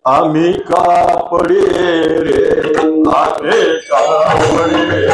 आम्ही कापडे रे आम्ही कापडे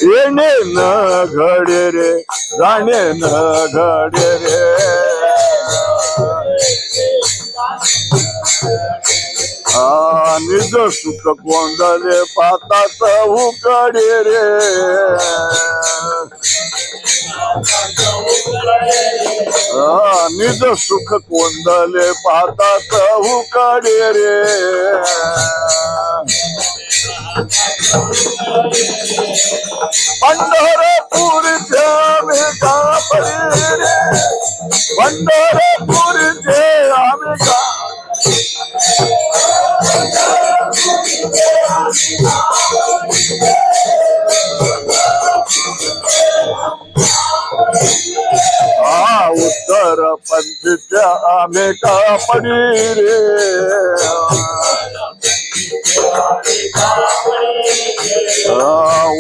येणे न घडे रे जाणे न घडे रे सुख गोंदले पातात उकडे रे निज सुख गोंदले पातात उकडे रे पंढरपूरचे आम्ही का परी रे पंढरपूरचे आम्ही का उत्तर पंथीच्या आम्ही का पडी रे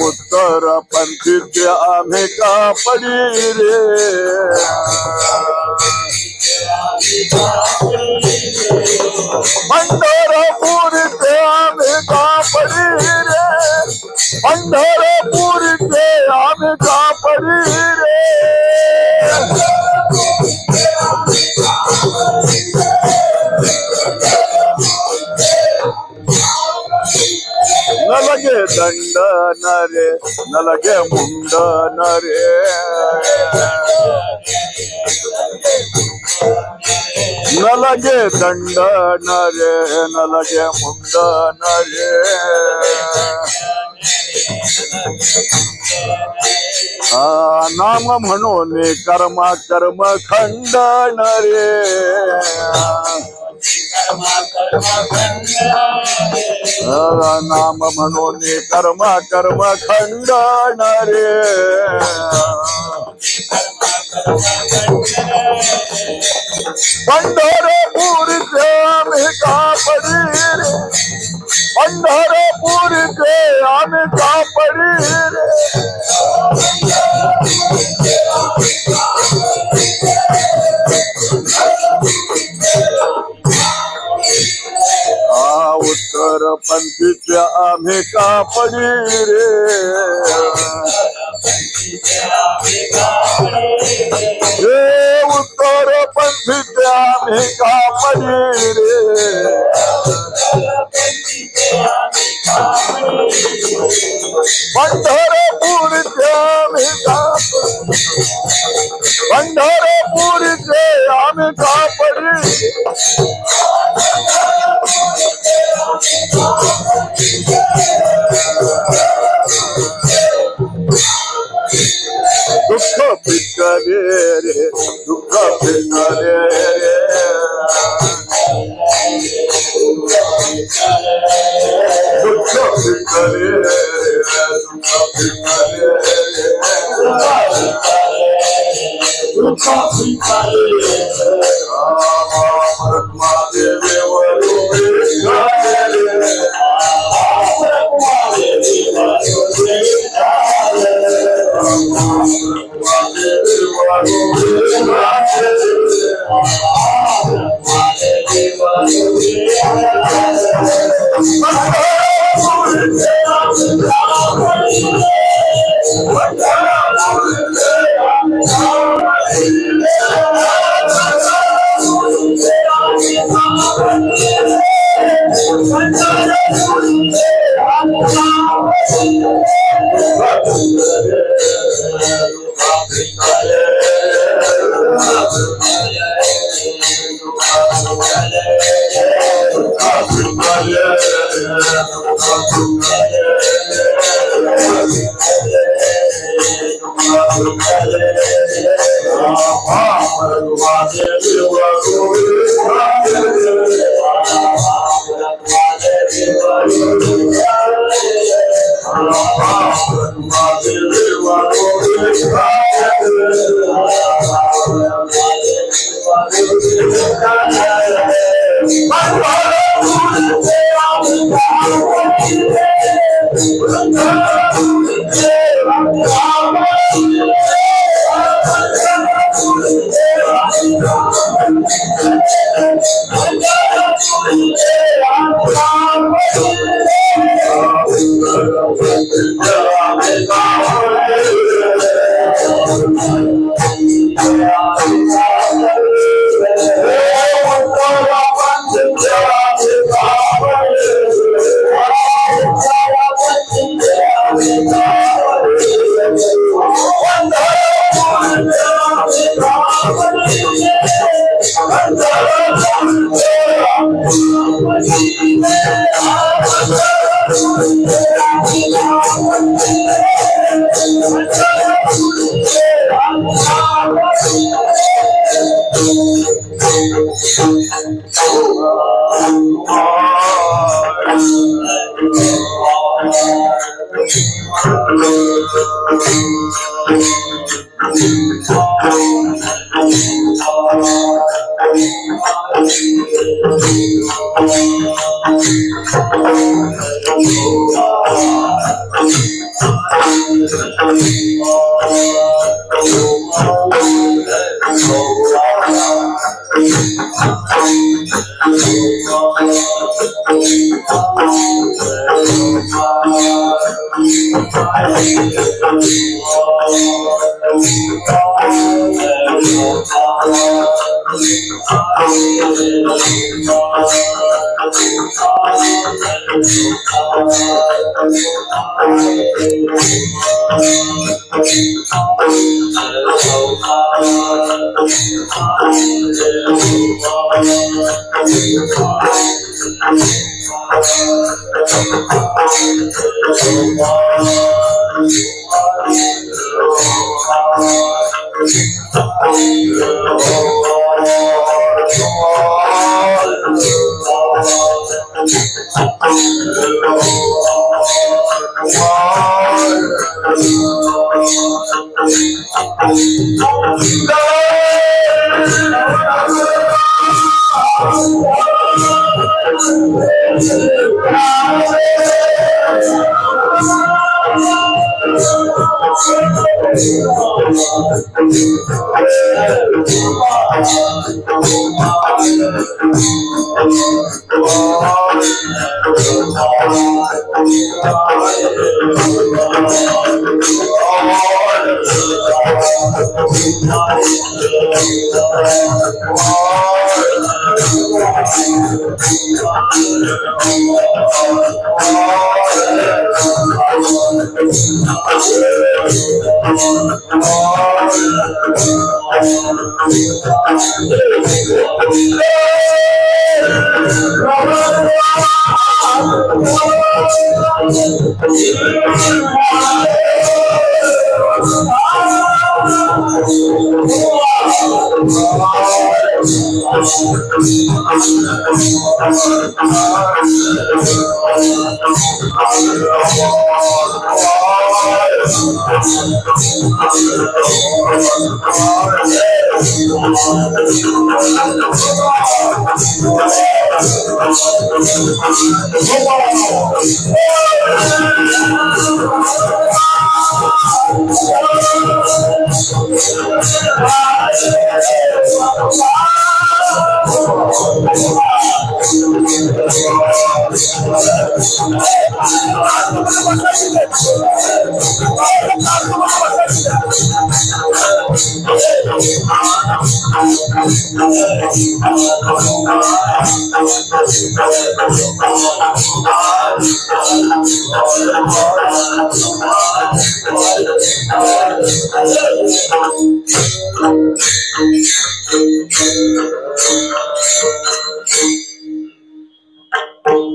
उत्तर पंथीच्या आम्ही का पडी रे पंढरपूरचे आम्ही का पडी रे पंढरपूरचे आम्ही का पडी रे न लगे दंड न रे न लगे मुंड न रे न लगे दंड न रे न लगे मुंड न रे नाम म्हणून कर्म कर्म खंडन रे नाम म्हणून कर्म कर्म खंडन रे पंढरपूरचे आम्ही का पडी रे पंढरपूरचे आम्ही का पडी रे उत्तर पंथीच्या आम्ही का पडी रे उत्तर पंथीच्या आम्ही का पडी रे पंढरपूरचे आम्ही का पंढरपूरचे आम्ही का पडी दुःख पिकले रे दुःख पिकले रे दुःख पिकले दुःख पिकले दुःख पिकले परमात्मा देवर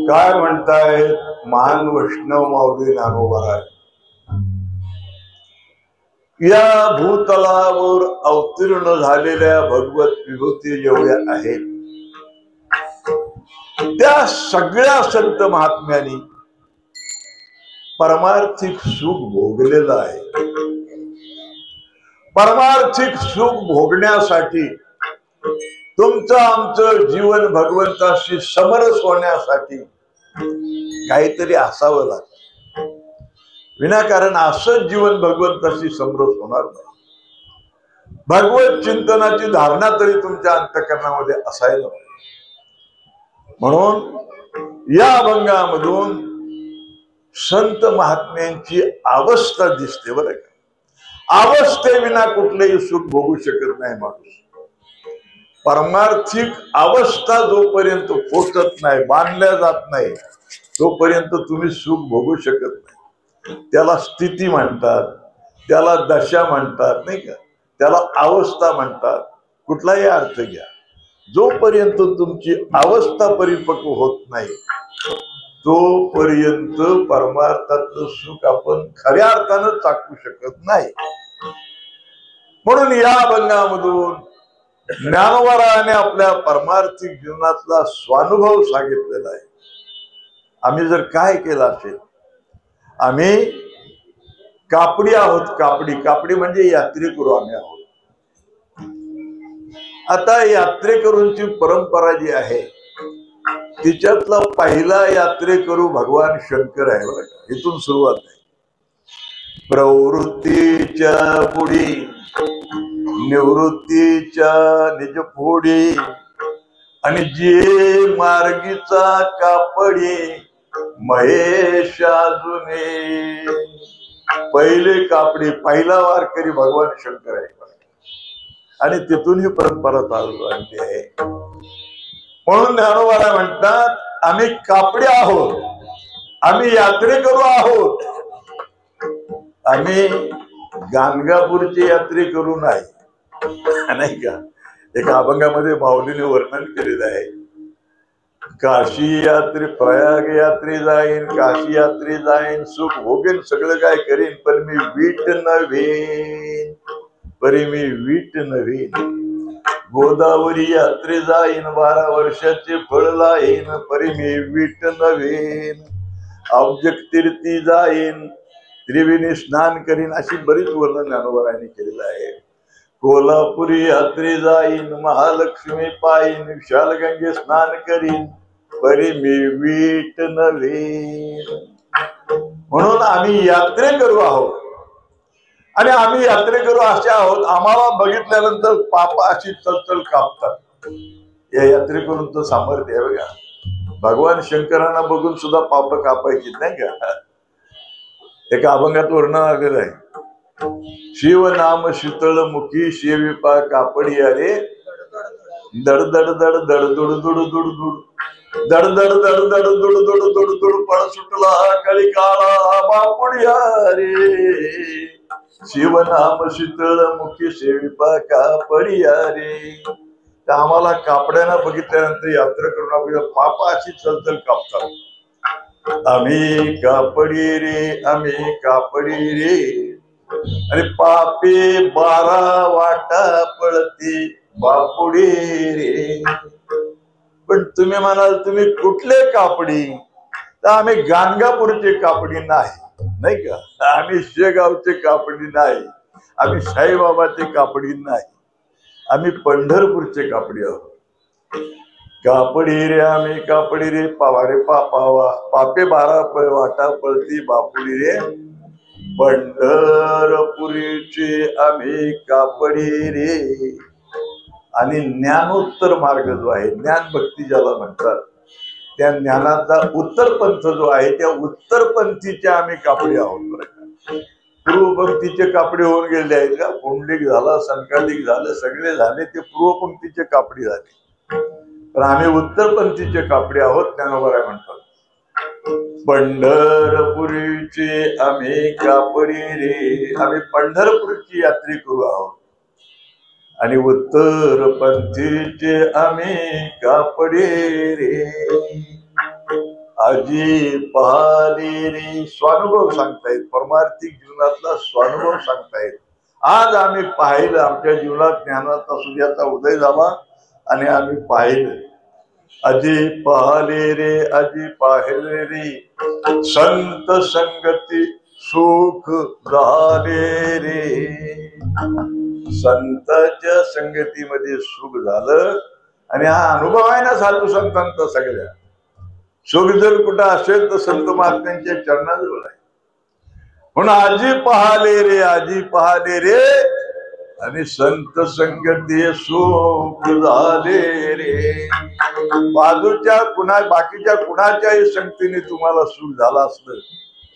काय म्हणतायत महान वैष्णव माऊली ज्ञानोबा, या भूतलावर अवतीर्ण झालेल्या भगवत विभूती जेवढ्या आहेत त्या सगळ्या संत महात्म्यांनी परमार्थिक सुख भोगलेलं आहे. परमार्थिक सुख भोगण्यासाठी तुमचं आमचं जीवन भगवंताशी समरस होण्यासाठी काहीतरी असावं लागतं. विनाकारण असंच जीवन भगवंताशी समरस होणार नाही. भगवत चिंतनाची धारणा तरी तुमच्या अंतःकरणामध्ये असायला पाहिजे. म्हणून या अभंगामधून संत महात्म्यांची अवस्था दिसते. बरं का, अवस्थेविना कुठलेही सुख भोगू शकत नाही माणूस. परमार्थिक अवस्था जोपर्यंत पोचत नाही, बांधल्या जात नाही, तोपर्यंत तुम्ही सुख भोगू शकत नाही. त्याला स्थिती म्हणतात, त्याला दशा म्हणतात, नाही का, त्याला अवस्था म्हणतात. कुठलाही अर्थ घ्या, जोपर्यंत तुमची अवस्था परिपक्व होत नाही तोपर्यंत परमार्थाचं सुख आपण खऱ्या अर्थानं चाकू शकत नाही. म्हणून या अभंगामधून ज्ञानोबारायाने आपल्या परमार्थिक जीवनातला स्वानुभव सांगितलेला आहे. आम्ही जर काय केलं असेल, आम्ही कापडी आहोत. कापडी म्हणजे यात्रेकरू आम्ही आहोत. आता यात्रेकरूंची परंपरा जी आहे तिच्यातला पहिला यात्रेकरू भगवान शंकर आहे बरं का. इथून सुरुवात आहे. प्रवृत्तीच्या पुढी निवृत्तीच्या निज फोडी आणि जे मार्गीचा कापडी महेश अजूने. पहिले कापडी, पहिला वारकरी भगवान शंकर आहे आणि तिथून ही परंपरा चालू आणली आहे. म्हणून ज्ञानोबा म्हणतात आम्ही कापडी आहोत, आम्ही यात्रेकरू आहोत. आम्ही गाणगापूरची यात्रेकरू नाही का. एका अभंगामध्ये माऊलीने वर्णन केलेलं आहे. काशी यात्रे प्रयाग यात्रे जाईन, काशी यात्रे जाईन, सुख भोगेन सगळं काय करीन, पण मी वीट नव्हेन, परी मी वीट नव्हेन. गोदावरी यात्रे जाईन, 12 वर्षाचे फळ लाईन, परी मी वीट नव्हेन. अवजक तीर्थी जाईन, त्रिवेणी स्नान करीन. अशी बरीच वर्णन ज्ञानोबारायांनी केलेलं आहे. कोल्हापुरी यात्रे जाईन, महालक्ष्मी पाईन, विशाल गंगे स्नान करीन, परी मी वीट नव्हेन. म्हणून आम्ही यात्रेकरू आहोत आणि आम्ही यात्रेकरू असे आहोत. आम्हाला बघितल्यानंतर पाप अशी चलचल कापतात. या यात्रेकरूंचं सामर्थ्य आहे बघा. भगवान शंकरांना बघून सुद्धा पाप कापायची नाही का. एका अभंगात वर्णन आलेलं आहे. शिव नाम शीतळ मुखी शेविपा कापडी अरे दड दड दड दड दुड दुड दुड दुड दड दड दड दड दुड दुड दुड दुड पळ सुटला कळी काळा बापुडी अरे. शिव नाम शीतळ मुखी शेविपा कापडी अरे. आम्हाला कापड्यांना बघितल्यानंतर यात्रा करून आपल्याला पाप अशी चलचल कापतात. आम्ही कापडी रे, आम्ही कापडी रे, आणि पापे 12 वाटा पळती बापुडी रे. पण तुम्ही म्हणाल तुम्ही कुठले कापडी, तर आम्ही गाणगापूरचे कापडी नाही का. आम्ही शेगावचे कापडी नाही, आम्ही साईबाबाचे कापडी नाही, आम्ही पंढरपूरचे कापडी आहोत. कापडी रे आम्ही कापडी रे, पावारे पापावा पापे 12 वाटा पळती बापुडी रे. पंढरपुरीचे आम्ही कापडी रे. आणि ज्ञानोत्तर मार्ग जो आहे, ज्ञान भक्ती ज्याला म्हणतात, त्या ज्ञानाचा उत्तर पंथ जो आहे त्या उत्तर पंथीचे आम्ही कापडी आहोत. पूर्वपंथीचे कापडी होऊन गेले आहेत का. पुंडलिक झाला, संकालिक झालं, सगळे झाले ते पूर्वपंथीचे कापडी झाले. पण आम्ही उत्तरपंथीचे कापडी आहोत. ज्ञानोबा म्हणतात पंढरपुरीचे आम्ही कापडी रे. आम्ही पंढरपूरची यात्री करू आहोत आणि उत्तरपंथीचे आम्ही कापडी रे. आजी पाहली रे. स्वानुभव सांगतायत, परमार्थिक जीवनातला स्वानुभव सांगतायत. आज आम्ही पाहिलं, आमच्या जीवनात ज्ञानाचा सूर्याचा उदय झाला आणि आम्ही पाहिलं. अजी पाहिले रे, अजी पाहिले रे, संत संगती सुख झाले रे. संतांच्या संगतीमध्ये सुख झालं आणि हा अनुभव आहे ना साधू संतांचा. सगळ्या सुख जर कुठं असेल तर संत महात्म्यांच्या चरणाजवळ आहे. म्हणून आजी पाहिले रे, आजी पाहिले रे, आणि संत संगती सुख झाले रे. बाजूच्या बाकीच्या कुणाच्याही संगतीने तुम्हाला सुख झालं असलं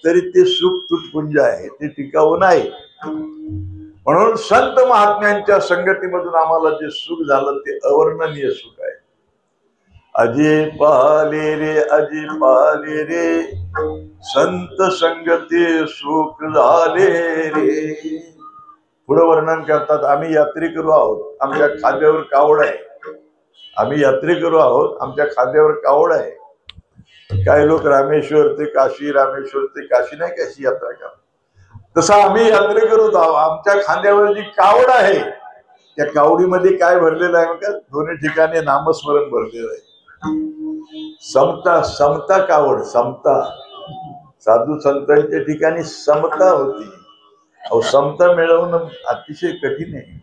तरी ते सुख तुटपुंज आहे, ते टिकावं नाही. म्हणून संत महात्म्यांच्या संगतीमधून आम्हाला जे सुख झालं ते अवर्णनीय सुख आहे. अजी पाहिले रे, अजी पाहिले रे, संत संगती सुख झाले रे. पुढे वर्णन करतात, आम्ही यात्रेकरू आहोत, आमच्या खांद्यावर कावड आहे. आम्ही यात्रेकरू आहोत, आमच्या खांद्यावर कावड आहे. काही लोक रामेश्वर ते काशी, रामेश्वर ते काशी नाही कशी यात्रा करतात, तसं आम्ही यात्रेकरू आहोत. आमच्या खांद्यावर जी कावड आहे त्या कावडीमध्ये काय भरलेलं आहे का? दोन्ही ठिकाणी नामस्मरण भरलेलं आहे. समता, समता कावड, समता. साधू संतांच्या ठिकाणी समता होती. अहो, समता मिळवणं अतिशय कठीण आहे.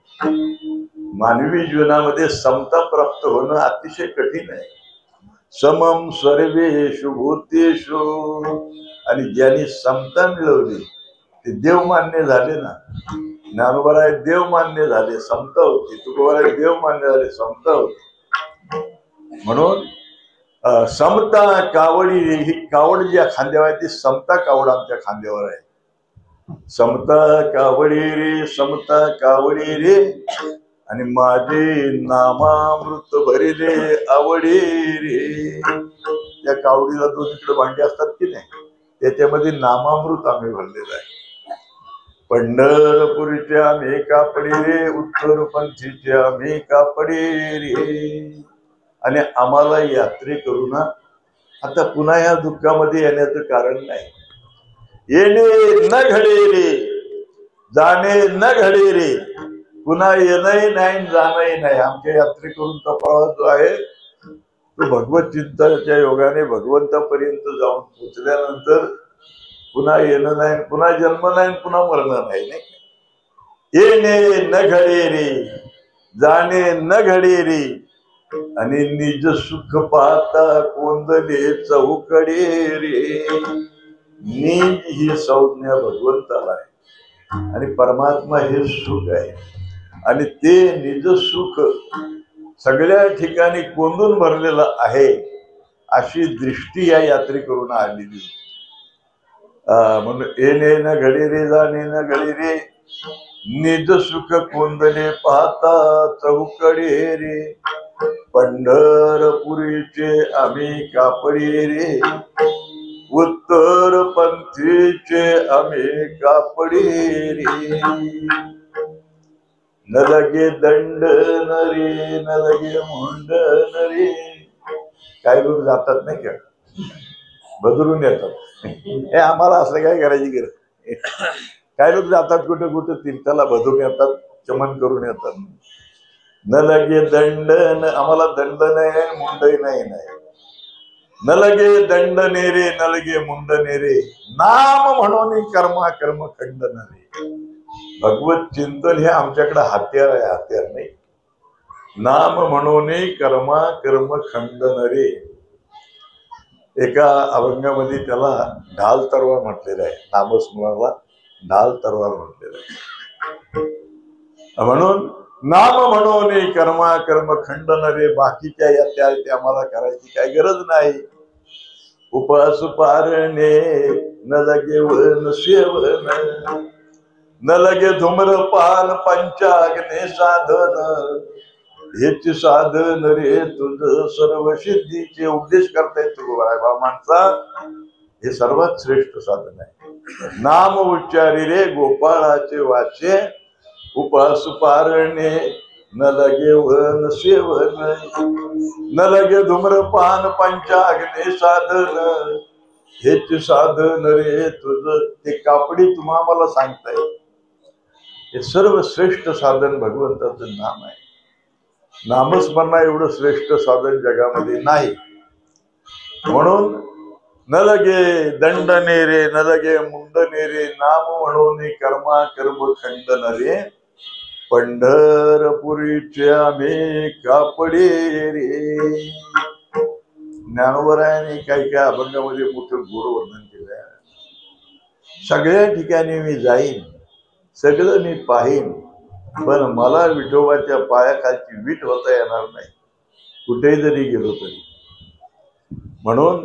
मानवी जीवनामध्ये समता प्राप्त होणं अतिशय कठीण आहे. समम सर्वेषु भूतेषु. आणि ज्यांनी समता मिळवली ते देव मान्य झाले ना. ज्ञानोबा देव मान्य झाले, समता होती. तुकोबा देव मान्य झाले, समता होती. म्हणून समता कावडी, ही कावड जी खांद्यावर आहे ती समता कावड आमच्या खांद्यावर आहे. समता कावडी रे, समता कावडी रे, आणि माझे नामामृत भरिले आवडे रे. त्या कावडीला दोन इकडे भांडी असतात की नाही, त्याच्यामध्ये नामामृत आम्ही भरलेलं आहे. पंढरपूरचे आम्ही कापडे रे, उत्तर पंथीचे आम्ही कापडे रे. आणि आम्हाला यात्रे करू ना. आता पुन्हा या दुःखामध्ये येण्याचं कारण नाही. येणे न घडे रे, जाणे न घडे रे, पुन्हा येणंही नाही जाणंही नाही. आमच्या यात्रे करून प्रवास जो आहे तो भगवत चिंतनाच्या योगाने भगवंतापर्यंत जाऊन पोचल्यानंतर पुन्हा येणं नाही, पुन्हा जन्म नाही, पुन्हा मरण नाही. येणे न घडे रे, जाणे न घडे रे, आणि निज सुख पाहता कोंदले चौकडे रे. निज ही संज्ञा भगवंताला आहे आणि परमात्मा हे सुख आहे. आणि ते निज सुख सगळ्या ठिकाणी कोंदून भरलेलं आहे, अशी दृष्टी या यात्रेकरून आलेली होती. म्हणून येणे न घडे रे, जाणे न घडे रे, निज सुख कोंदले पाहता चौकडे रे. पंढरपुरीचे आम्ही कापडे रे, उत्तर पंथीचे आम्ही कापडे रे. न लगे दंड न रे, न लगे मुंडन रे. काही लोक जातात नाही का, बदलून येतात. हे आम्हाला असं काय करायची गरज. काही लोक जातात कुठं कुठं तीर्थाला, बदलून येतात, चमन करून येतात. न लगे दंड, आम्हाला दंड नाही, मुंडही नाही. न लगे दंड नेरे, न लगे मुंड नेरे, नाम म्हणून कर्मा कर्म खंडन रे. भगवत चिंतन हे आमच्याकडे हत्यार आहे, हत्यार नाही. नाम म्हणून कर्मा कर्म खंडन रे. एका अभंगामध्ये त्याला ढाल तरवार म्हटलेलं आहे. नामस्मरणाला ढाल तरवार म्हटलेलं आहे. म्हणून नाम म्हणून कर्मा कर्म खंडन रे. बाकीच्या या त्या आम्हाला करायची काही गरज नाही. उपास पारणे न लगे वन सेवन, न लगे धूम्रपान पंचाग्ने साधन, हेच साधन रे तुझ सर्व सिद्धीचे. उपदेश करता येतो माणसा, हे सर्वात श्रेष्ठ साधन आहे. नाम उच्चारी रे गोपाळाचे वाचे, उपास पारणे न लगे वन सेवन, न लगे धूम्रपान पंचाग्ने साधन, हेच साधन रे तुझ. ते कापडी तुम्हाला मला सांगताय, हे सर्व श्रेष्ठ साधन भगवंताचं नाम आहे. नामस्मरणा एवढं श्रेष्ठ साधन जगामध्ये नाही. म्हणून न लगे दंड नेरे, न लगे मुंड नेरे, नाम म्हणून कर्मा कर्म खंडन रे. पंढरपुरीचे आम्ही कापडे रे. ज्ञानोबरायाने काही काही अभंगामध्ये मोठं गोड वर्णन केलं. सगळ्या ठिकाणी मी जाईन, सगळं मी पाहीन, पण मला विठोबाच्या पायाखालची वीट होता येणार नाही, कुठेही जरी गेलो तरी. म्हणून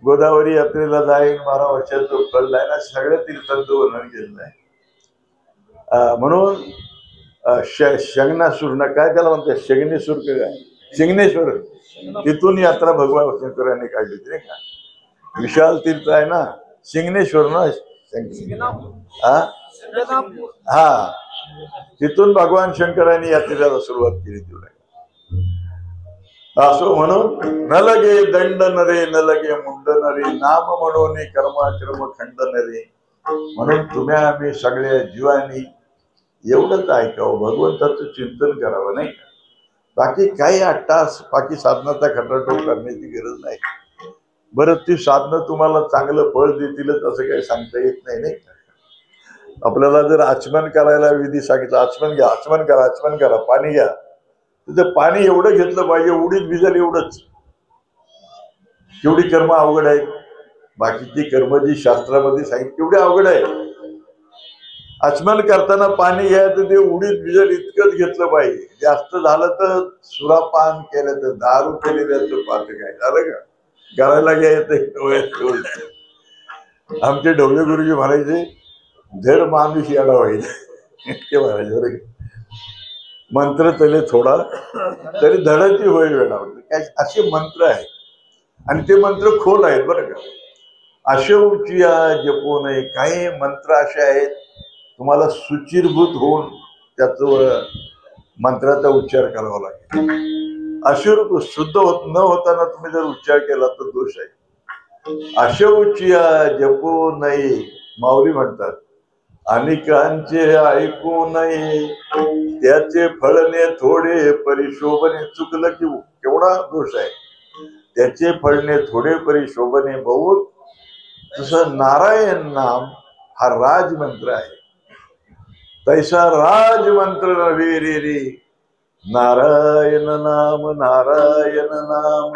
गोदावरी यात्रेला जाईन, 12 वर्षाचं फल आहे ना, सगळ्या तीर्थांचं वर्णन केलेलं आहे. म्हणून शंगनासूर ना काय त्याला म्हणतात, शगनेश्वर काय, शिंगणेश्वर, तिथून यात्रा भगवान शंकरांनी काढली होती नाही का. विशाल तीर्थ आहे ना शिंगणेश्वर ना. हा, तिथून भगवान शंकरांनी यात्रेला सुरुवात केली तुला. असो म्हणून न लगे दंड नरे न लगे मुंड नरे नाम म्हणून कर्माक्रम खंड नरे. म्हणून तुम्ही आम्ही सगळ्या जीवांनी एवढंच ऐकावं, भगवंताचं चिंतन करावं, नाही का. बाकी काही 8 तास बाकी साधनाचा खटाटोप करण्याची गरज नाही. बरं ती साधनं तुम्हाला चांगलं फळ देतीलच असं काही सांगता येत नाही, नाही का. आपल्याला जर आचमन करायला विधी सांगितलं, आचमन घ्या, आचमन करा, पाणी घ्या, तर पाणी एवढं घेतलं पाहिजे, उडीत भिजल एवढंच. केवढी कर्म अवघड आहेत. बाकीची कर्म जी शास्त्रामध्ये सांगितली केवढी अवघड आहे. आचमन करताना पाणी घ्यायचं ते उडीत भिजल इतकंच घेतलं पाहिजे. जास्त झालं तर सुरापान केलं तर दारू केलेलं पाहत काय झालं का करायला घ्यायचं. आमचे ढवळे गुरुजी म्हणायचे धर माणूस याला व्हायला ते म्हणायचे. बरं मंत्र तले थोडा तरी धडाची होय वेळावली काय असे मंत्र आहेत. आणि ते मंत्र खोल आहेत बरं का. अशौचिया जपू नये. काही मंत्र असे आहेत तुम्हाला सुचिरभूत होऊन त्याचं मंत्राचा उच्चार करावा लागेल. अशुर शुद्ध न होताना तुम्ही जर उच्चार केला तर दोष आहे. अशौचिया जपू नये माऊली म्हणतात. अनेकांचे ऐकू नये त्याचे फळणे थोडे परिशोभने. चुकलं की केवढा दोष आहे. त्याचे फळणे थोडे परिशोभने बहुत. तसं नारायण नाम हा राजमंत्र आहे. तैसा राजमंत्र नव्हे रे रे. नारायण नाम नारायण नाम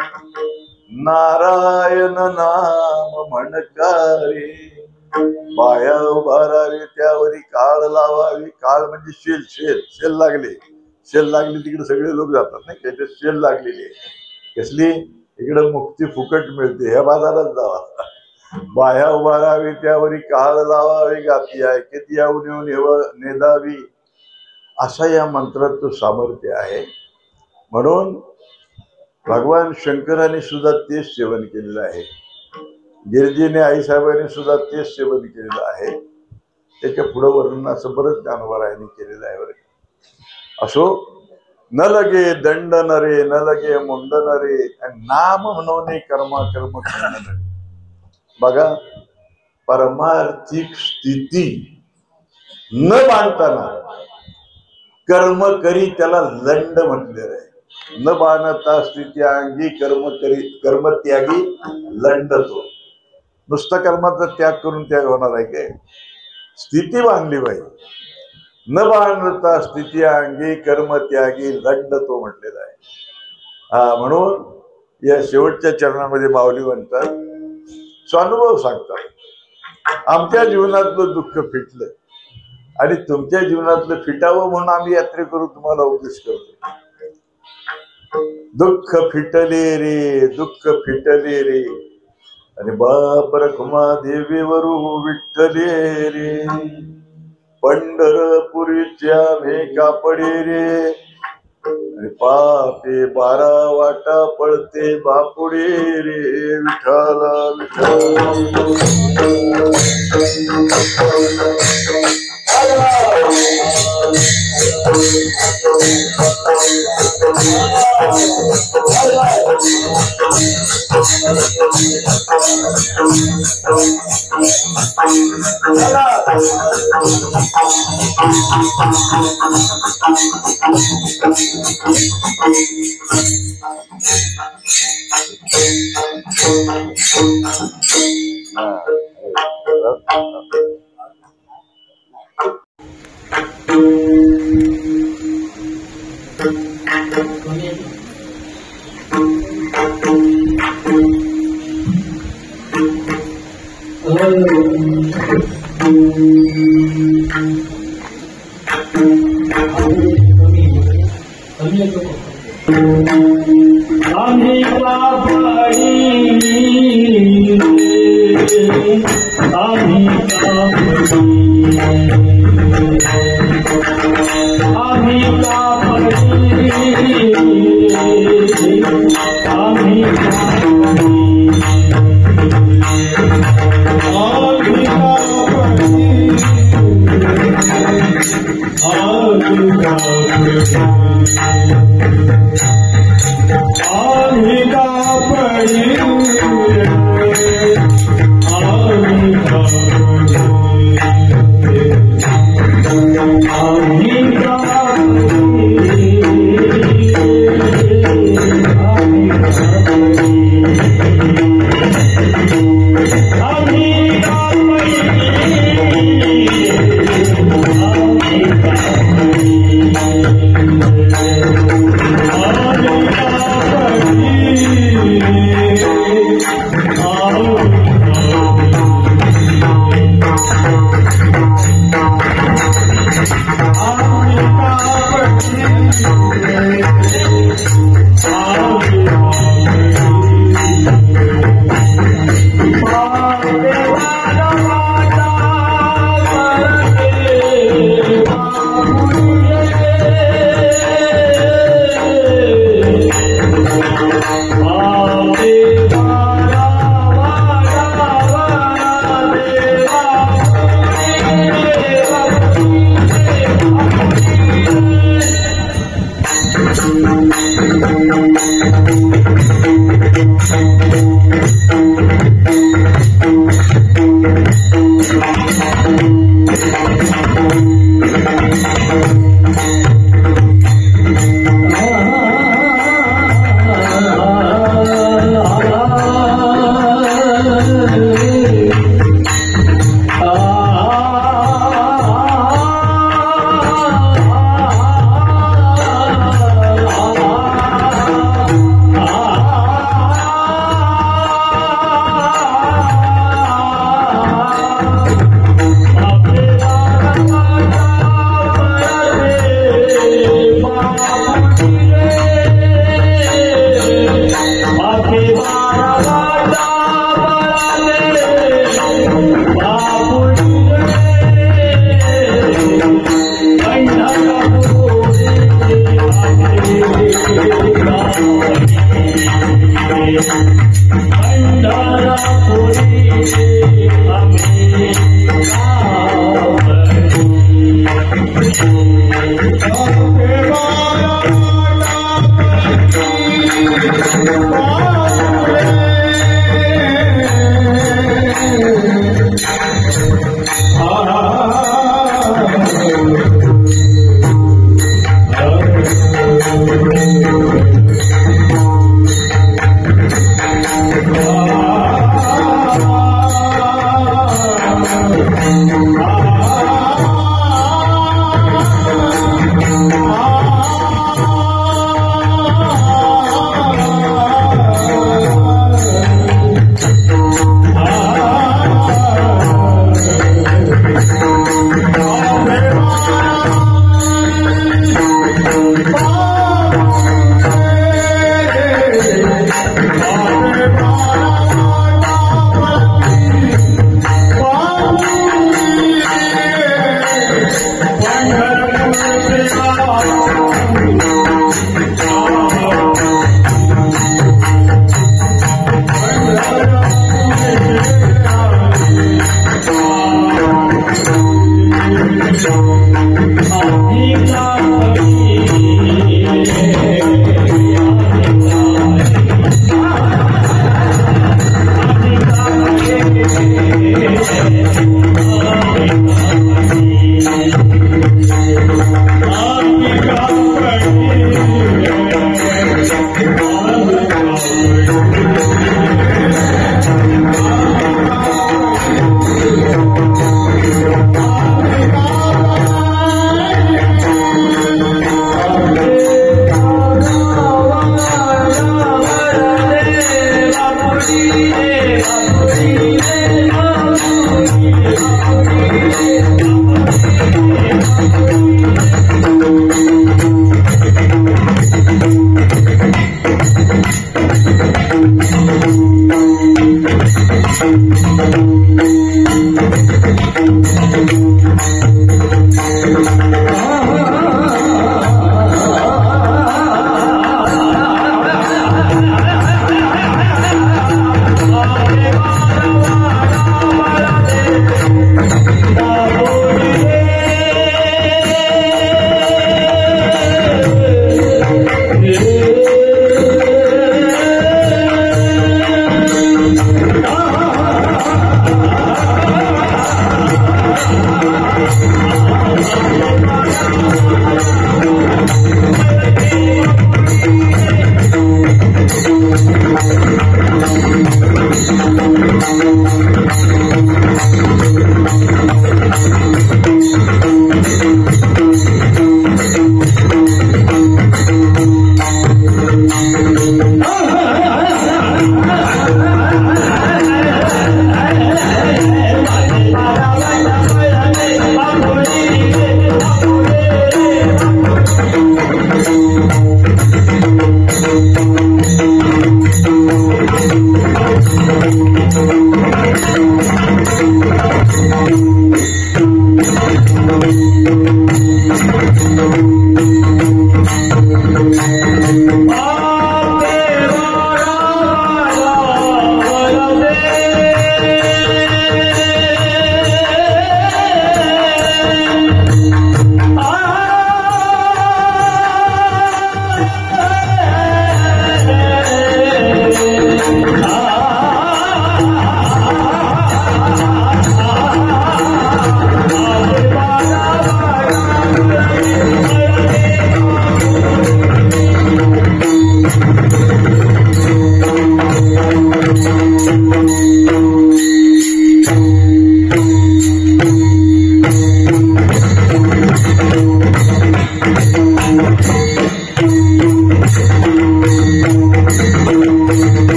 नारायण नाम म्हणकारे. पाया उभारावे त्यावरी काळ लावावी. काळ म्हणजे शेल शेल शेल लागले. शेल लागली तिकडे सगळे लोक जातात नाही. त्याच्यात शेल लागलेली आहे कसली. इकडे मुक्ती फुकट मिळते ह्या बाजारात जावा. बाया उभारावी त्यावरी काळ लावावी. गाती आहे किती येऊन नेदावी. असा या मंत्राचं सामर्थ्य आहे. म्हणून भगवान शंकराने सुद्धा तेच सेवन केलेलं आहे. गिरजीने आईसाहेबांनी सुद्धा तेच सेवन केलेलं आहे. त्याच्या पुढं वर्णन असं बरंच जानवरांनी केलेलं आहे बरं. असो न लगे दंड नरे न लगे मुंड नरे नाम म्हणून कर्माकर्म खंड नरे. बघा परमार्थिक स्थिती न बांधताना कर्म करी त्याला लंड म्हटलेलं आहे. न बांधता स्थिती अंगी कर्मत्यागी लंडतो. नुसतं कर्माचा त्याग करून त्याग होणार आहे काय. स्थिती बांधली पाहिजे. न बांधता स्थिती अंगी कर्मत्यागी लंडतो म्हटलेला आहे. म्हणून या शेवटच्या चरणामध्ये माऊली म्हणतात स्वानुभव सांगतात. आमच्या जीवनातलं दुःख फिटलं आणि तुमच्या जीवनातलं फिटावं म्हणून आम्ही यात्रे करू तुम्हाला उपदेश करतो. दुःख फिटले रे दुःख फिटले रे आणि बाप रखुमा देवीवरू विठ्ठले रे. पंढरपुरीच्या मे कापडे रे आणि पापे 12 वाटा पळते बापुडे रे. विठाला Oh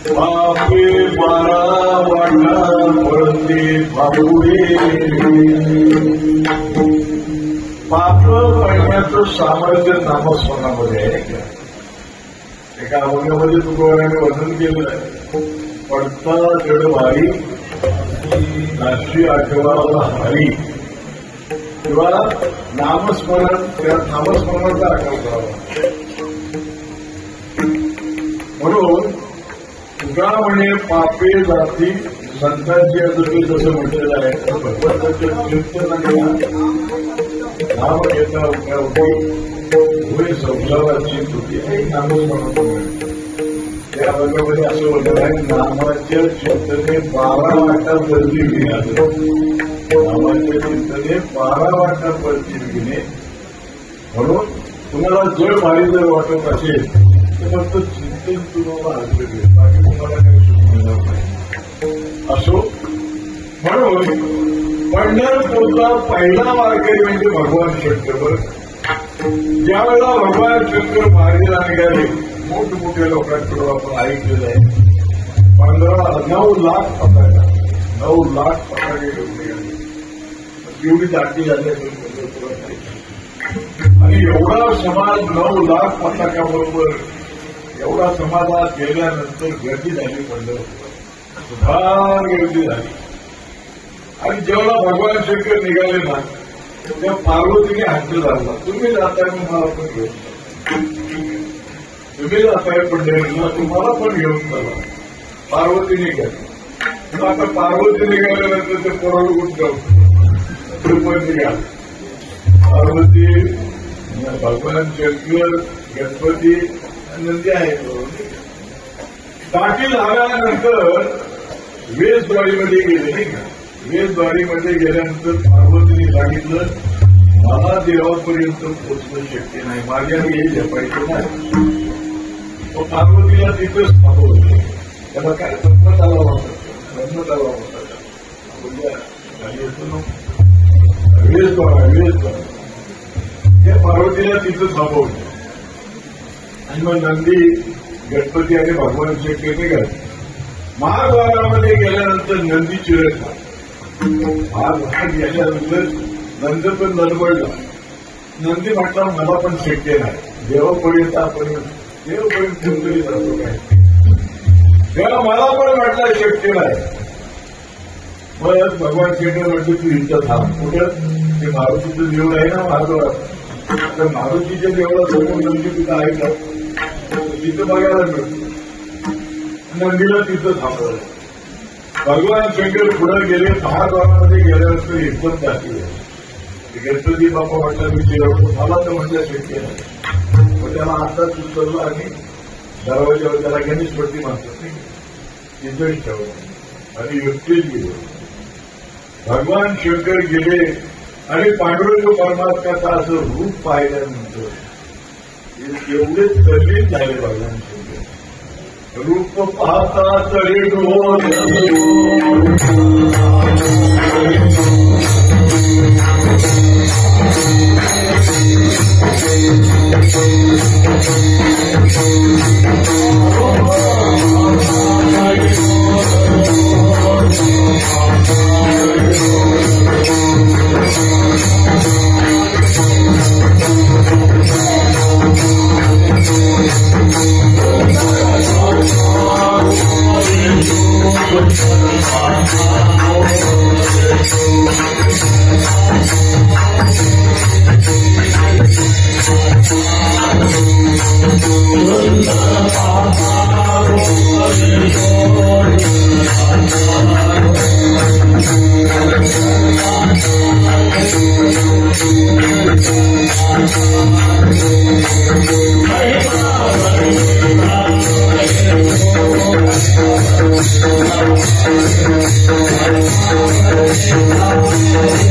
बापे बारा वाटा पडते बाबुळे पाप करण्याचं सामर्थ्य नामस्मरणामध्ये आहे का? एका अभंगामध्ये तुकोबाराने वर्णन केलं आहे, पडता जड भारी नाशी आठवाला हरी, किंवा नामस्मरण, त्या नामस्मरणाचा आठवण करावा. म्हणून तुका म्हणे पापे जाती संतांची अजून जसं म्हटलेलं आहे, तर भगवंताच्या कीर्तनाला नाम घेता उठा उठी होय संसाराची तुटी हे नामस्मरण. त्या भागामध्ये असं होणार आहे, नामाच्या चिंतने 12 वाटा बदली घेणे. नामाच्या चिंतने 12 वाटा बदली घेणे. म्हणून तुम्हाला जर भारी जर वाटत असेल तर फक्त चिंतन तुम्हाला हजर घेईल, बाकी तुम्हाला काही सुख मिळणार नाही. असो म्हणून पंढरपूरचा पहिला वारकरी म्हणजे भगवान शंकर. ज्यावेळेला भगवान शंकर वारीला निघाले, मोठमोठ्या लोकांकडून आपण ऐकलेलं आहे, 9 लाख पताका, 9 लाख पताके घेऊन निघाले. एवढी दाटी झाली असेल पंढरपुरात. आणि एवढा समाज 9 लाख पताकाबरोबर एवढा समाजात गेल्यानंतर गर्दी झाली पंढरपुरात, सुधार गर्दी झाली. आणि जेव्हा भगवान शंकर निघाले ना, त्या पार्वतीने हट्ट धरला, तुम्ही जाताय मग मला पण घेऊन, तुम्ही जाताय पंढरीला तुम्हाला पण घेऊन चला. पार्वतीने गेली. आता पार्वती निघाल्यानंतर ते परळ उठलं, पण निघाल. पार्वती, भगवान शंकर, गणपती, नंदी आहे. दाखल झाल्यानंतर वेशद्वारीमध्ये गेले नाही का. वेशद्वारीमध्ये गेल्यानंतर पार्वतीने सांगितलं, मला देवापर्यंत पोचणं शक्य नाही, माझ्याने हे झेपायचं नाही. तो पार्वतीला तिथंच थांबवलं. त्याला काय गणपत आला होता, गणपत आला होता. वेशद्वार त्या पार्वतीला तिथं थांबवलं. आणि मग नंदी, गणपती आणि भगवान शंकर निघाले. महाद्वारामध्ये गेल्यानंतर नंदी चिरडला. महाद्वारात गेल्यानंतर नंद पण नडबडला. नंदी म्हटला, मला पण शक्य नाही, देवापर्यंत आपण देवापर्यंत कुठतरी जातो काय, तेव्हा मला पण म्हटलं शक्य नाही. मग भगवान शंकर म्हटलं, तू इथं थांब. कुठं? ते मारुतीचं देऊळ आहे ना महाद्वारात, तर मारुतीच्या देवळासमोर नंदी तिथं आहे का, तिथं बघायला मिळतं. नंदीला तिथं थांबवलं. भगवान शंकर पुढे गेले. महाद्वारामध्ये गेल्यानंतर एकदम दाखल गणपती बाप्पा म्हटलं, मी जेवढं मला तर म्हटलं शक्य नाही. मग त्याला आता सुचवलं आणि दरवाजावर त्याला गणेशपती म्हणतात तिथंच ठेवलं आणि एकटेच गेले. भगवान शंकर गेले आणि पांडुरंग परमात्म्याचं असं रूप पाहिल्यानंतर एवढेच कठीण झाले. भगवान शंकर रूप पाहता तरी डोळ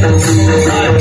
Thank you.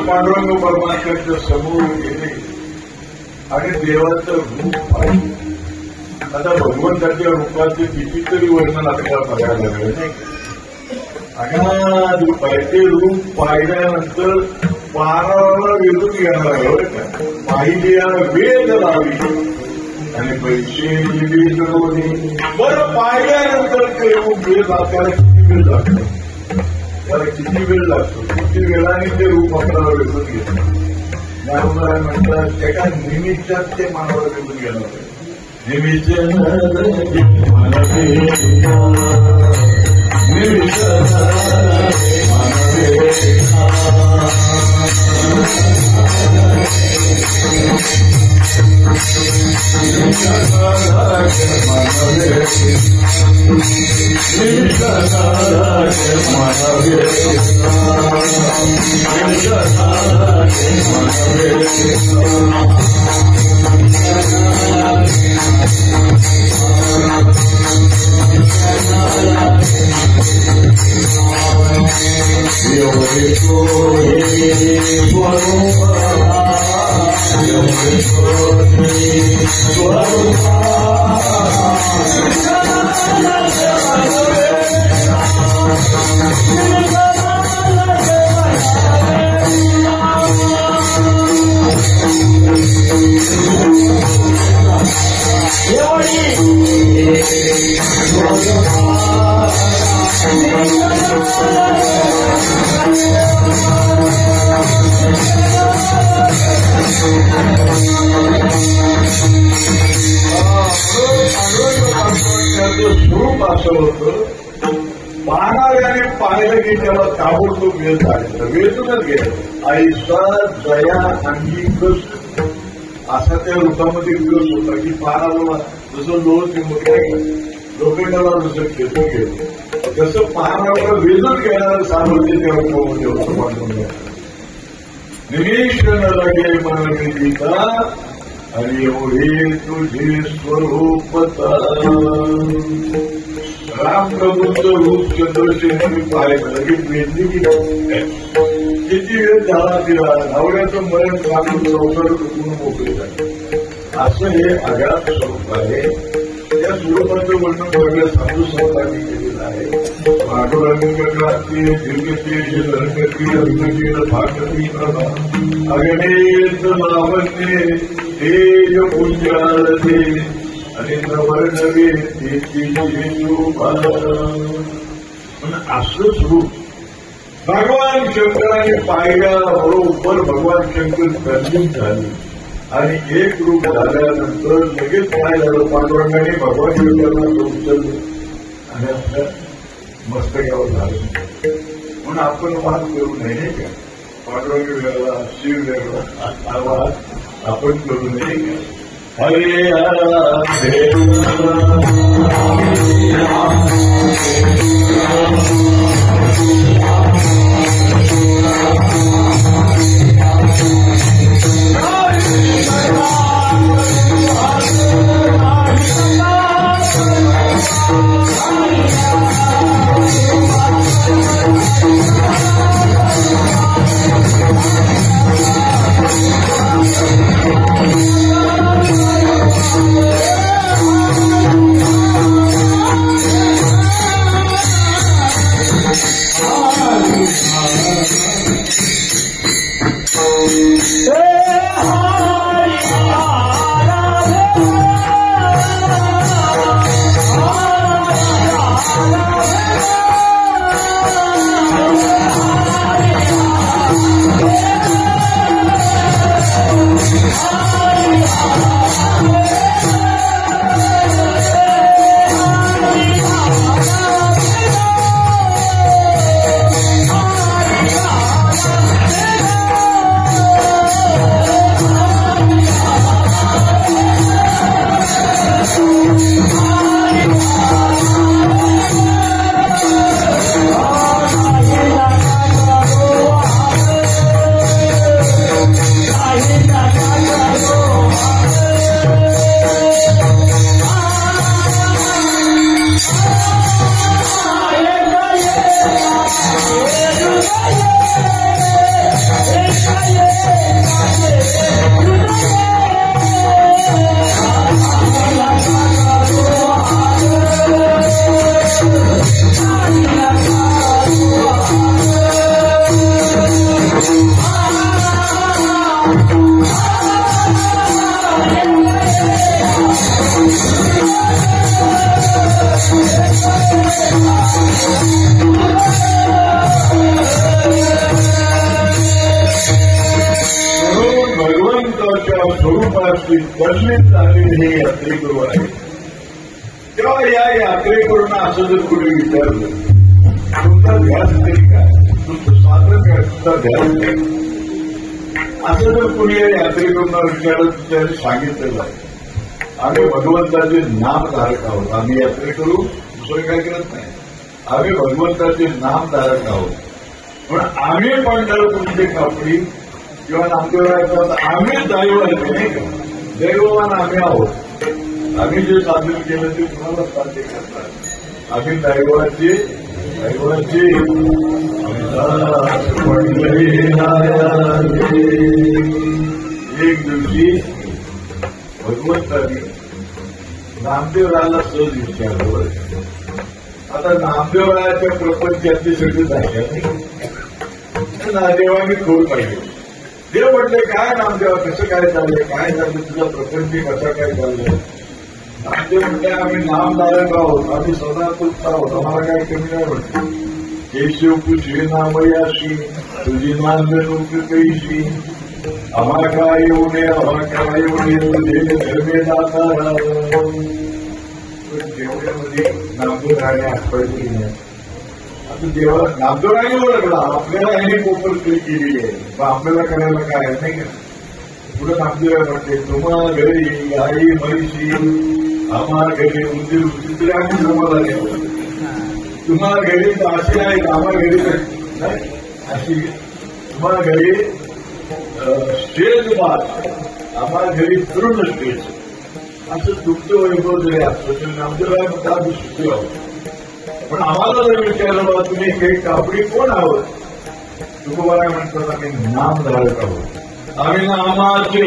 पांडुरंग परमात्म्याच्या समोर गेले आणि देवाचं रूप पाहिलं. आता भगवंताच्या रूपाचे कितीतरी वर्णन आपल्याला बघायला लागलं नाही. आणि ते रूप पाहिल्यानंतर पाराला वेधून घेणार आहे बरं का. पाहिली वेद लावली आणि पैसे बरं पाहिल्यानंतर ते रूप वेद आपल्याला किती वेळ लागतो, त्याला किती वेळ लागतो, किती वेळाने ते रूप आपल्याला वेधून घेतात. ज्ञानोबा म्हणतात एका निमित्तात ते मानवाला वेधून घेणार. निमित्त स्वरूप असं होतं. पाहणाऱ्याने पाहिलं की त्याला ताबडतोब वेळ झालं, वेळूनच गेलं. ऐसा जया अंगीकस असा त्या रूपामध्ये विरोध होता की पाहणारा जसं लोह लोखंडाला जसं खेचून गेलं तसं पाहणारा वेधून घेणारं सामर्थ्य त्या रूपामध्ये होतं. मानून निमेष न लागे मन गीता आणि एवढे तुझे स्वरूपता. रामप्रभूंचं रूप चंद्रशेखरांनी पाहिलं लगेच वेधली की किती वेळ झाला तिला नवऱ्याचं मरण काढून संसार चुकून मोकळे झाले. असं हे अगाध स्वरूप आहे. त्या स्वरूपाचं वर्णन सगळ्या साधू संतांनी केलेलं आहे. पांडुरंगाची दीर्घतेज धनगती अंगतीर भागती प्रभा अगणेश लावण्ये तेज पुंजालते आणि नवर्णवे असं स्वरूप भगवान शंकराने पाहिल्याबरोबर भगवान शंकर प्रज्ञित झाले आणि एक रूप झाल्यानंतर लगेच काय झालं, पांडुरंगाने भगवान शंकरांना उचललं आणि आपल्या मस्तकावर झालं. म्हणून आपण वाद करू नये का, पांडुरंग वेगळा शिव वेगळा हा वाद आपण करू नये का. हरे Yeah. कृपाशी दर्शित झालेले हे यात्रेकरू आहे. तेव्हा या यात्रेकरूंना असं जर कोणी विचारलं तुमचा ध्यास तरी काय, तुमचं साधन काय, तुमचा ध्यास काय, असं जर कोणी या यात्रेकरूंना विचारलं त्याने सांगितलेलं आहे आम्ही भगवंताचे नामधारक आहोत. आम्ही यात्रेकरू दुसरं काय करत नाही, आम्ही भगवंताचे नामधारक आहोत. पण आम्ही पंढरपूरचे कापडी किंवा नामदेवरायचा आम्ही दैवाचे नाही का, दैववान आम्ही आहोत. आम्ही जे साधन केलं ते कुणाला साध्य करतात. आम्ही दैवाचे एक दिवशी भगवंताने नामदेवरायाला सहज विचारलं. आता नामदेवरायाच्या प्रपंचाची सगळी जागा नाही, देवाने खोल पाहिजे. देव म्हटले काय नामदेवा कसं काय चाललंय, काय चाललंय तुझा प्रपंच कसा काय चाललंय. नामदेव म्हटले आम्ही नामधारक आहोत, आम्ही सदा तुझ आहोत, आम्हाला काय कमी नाही म्हटलं. केशव तुझे नामयाशी तुझी नांद लोक कैशी आम्हा काय येऊ नये तुझे धर्मे दाता. जेवढ्यामध्ये नामदेवरायाने आठवडली नाही. आता देवा नामदेवरायाने ओळखला आपल्याला ह्याने कोपरकरी केलेली आहे, मग आपल्याला करायला काय आहे नाही का. पुढे नामदेवराय म्हणते तुम्हा घरी आई म्हैशी आम्हा घरी उंदीर तरी आम्ही जमाला नाही. तुम्हा घरी अशी आहेत आम्हा घरी नाही अशी, तुम्हा घरी स्टेज बात आम्हा घरी तरुण स्टेज असं तुमचं वैभव जरी असतं तर नामदेवराय म्हणता आम्ही सुखी आहोत. पण आम्हाला जर विचारलं बाबा तुम्ही काही कापडी कोण आहोत, तुकोबाराय म्हणतात आम्ही नामधारक आहोत. आम्ही नामाचे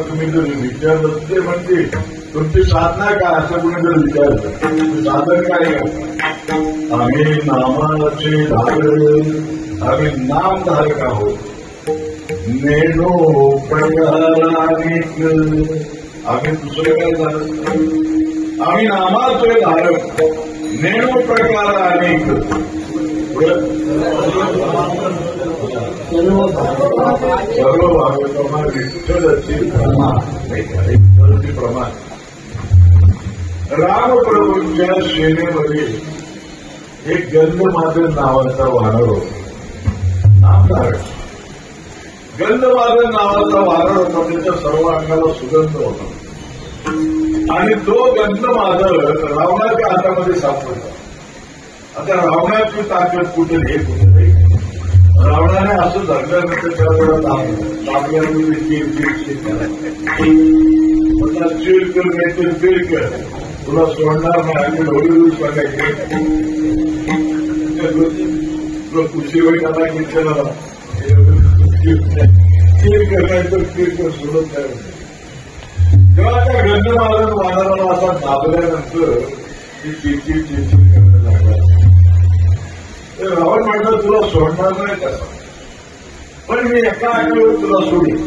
तुम्ही जर विचारलं ते म्हणते तुमची साधना काय असं कुणी जर विचारलं साधन काय आम्ही नामाचे धारक आम्ही नामधारक आहोत. नेणो प्रकारानेक. आम्ही दुसरं काय झालं, आम्ही नामाचे धारक. नेणो प्रकार अनेक. सर्व भागवतांना विठ्ठलाची प्रमाण. रामप्रभूंच्या सेनेमध्ये एक गंधमादन नावाचा वानर होता, नामधारक. गंधमादन नावाचा वानर होता, त्याच्या सर्व अंगाला सुगंध होता. आणि तो गंधमादन रावणाच्या हातामध्ये सापडला. आता रावणाची ताकद कुठे हे कुठे नाही. रावणाने असं धरल्यानंतर त्याला तापल्यामध्ये चिर कर नाही तर चिर कर, तुला सोडणार नाही. आणि ढोली सांगायचे तुला कुशी वैद्याला घेतलेला चिर कर नाही तर चिर कर, सोडत नाही. तेव्हा त्या गंधमादन वानराला असा दाबल्यानंतर ती चिडचिड करायला लागला. रावण म्हटलं तुला सोडणार नाही कसा, पण मी एका आठवड्यावर तुला सोडेन.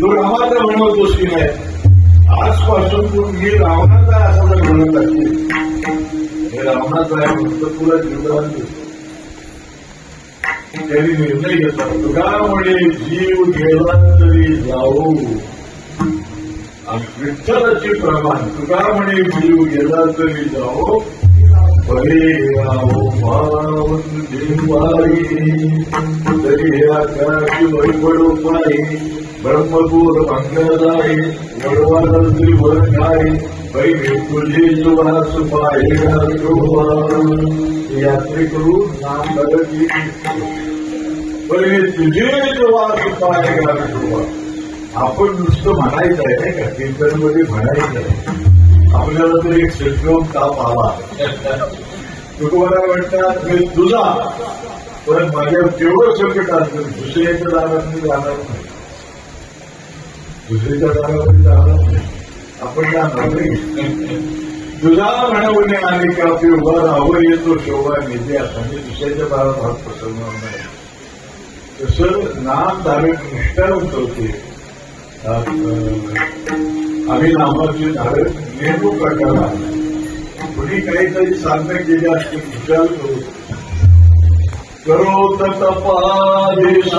तू रामाचा म्हणतोस की नाही, आजपासून तू मी रावणाचा असं जर म्हणत असतील, हे रावणाचा आहे म्हणतो तुला जीवदान देतो. त्यांनी निर्णय घेतला, तुला म्हणे जीव गेला तरी जाऊ. विठ्ठलाचे प्रमाण. तुका म्हणे जीव गेला तरी जाओ, बरे राहो भावन देवाई. तरी हे आकाशी वैपडो पाई, ब्रह्मपूर मंगलाई. वडवाला तरी वर काय, पहिले तुझे सुवास पाहिला. यात्रेकरू नाम बदलली, पहिले तुझे सुवास पाहिला. आपण नुसतं म्हणायचं आहे नाही का, कीर्तनमध्ये म्हणायचं आहे. आपल्याला तर एक सिंड्रोम ताप आला, तुम्हाला म्हणतात मी तुझा, पण माझ्यावर केवढं संकट असतं, दुसऱ्याच्या दारात मी जाणार नाही, दुसऱ्याच्या दारात जाणार नाही, आपण जाणार नाही. तुझा म्हणवणे आणि कापी उभा राहावं येतो शोभा निधी. आता मी दुसऱ्याच्या दारात हात पसरणार नाही. तसं नामधारक निष्ठावंत होते. आम्ही नामाचे धारक नेमू प्रकार आहे. कुणी काहीतरी साधना केली असते, विचार करो तपादेशाने.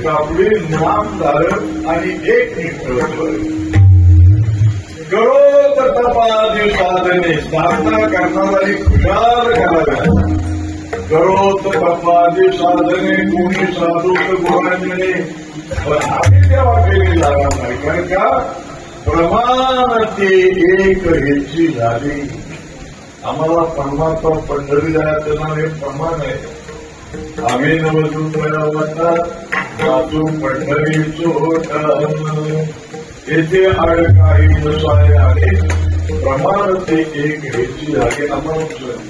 आपली नामधारक आणि एक निष्ठवर करोड तपादी साधने साधना करणारी खुशाल कराव्या करोड तपादी साधने कोणी साधूक गुणांजने पण आम्ही तेव्हा केली लागणार नाही कारण का प्रमाण ते एक ह्याची झाली आम्हाला परमात्मा पंढरीरायाचं नाव हे प्रमाण आहे आम्ही नवजून म्हणतात वाचू पंढरी चोट येथे आड काही नसाय आहे प्रमाण ते एक ह्याची झाली आम्हाला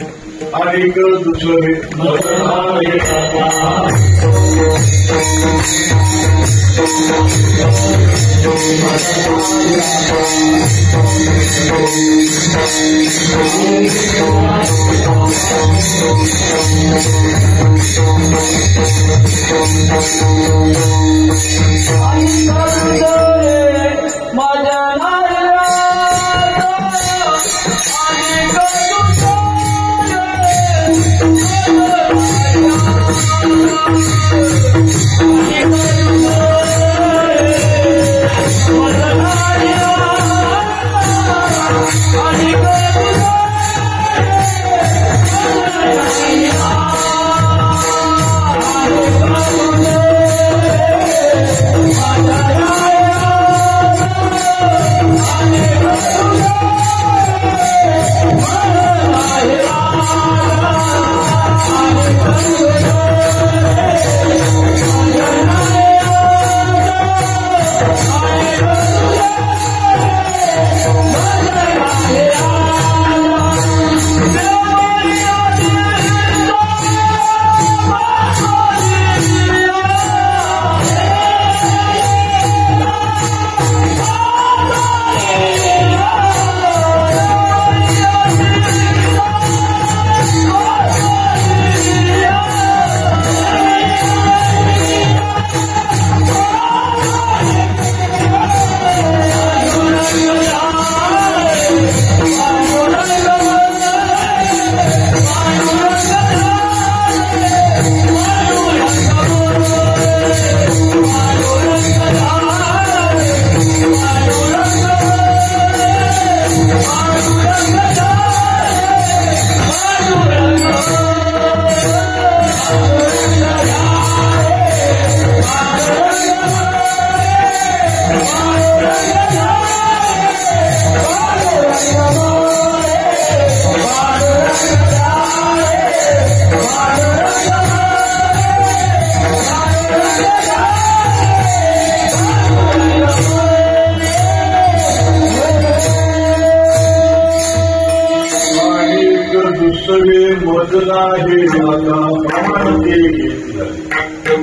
आणि दुसरे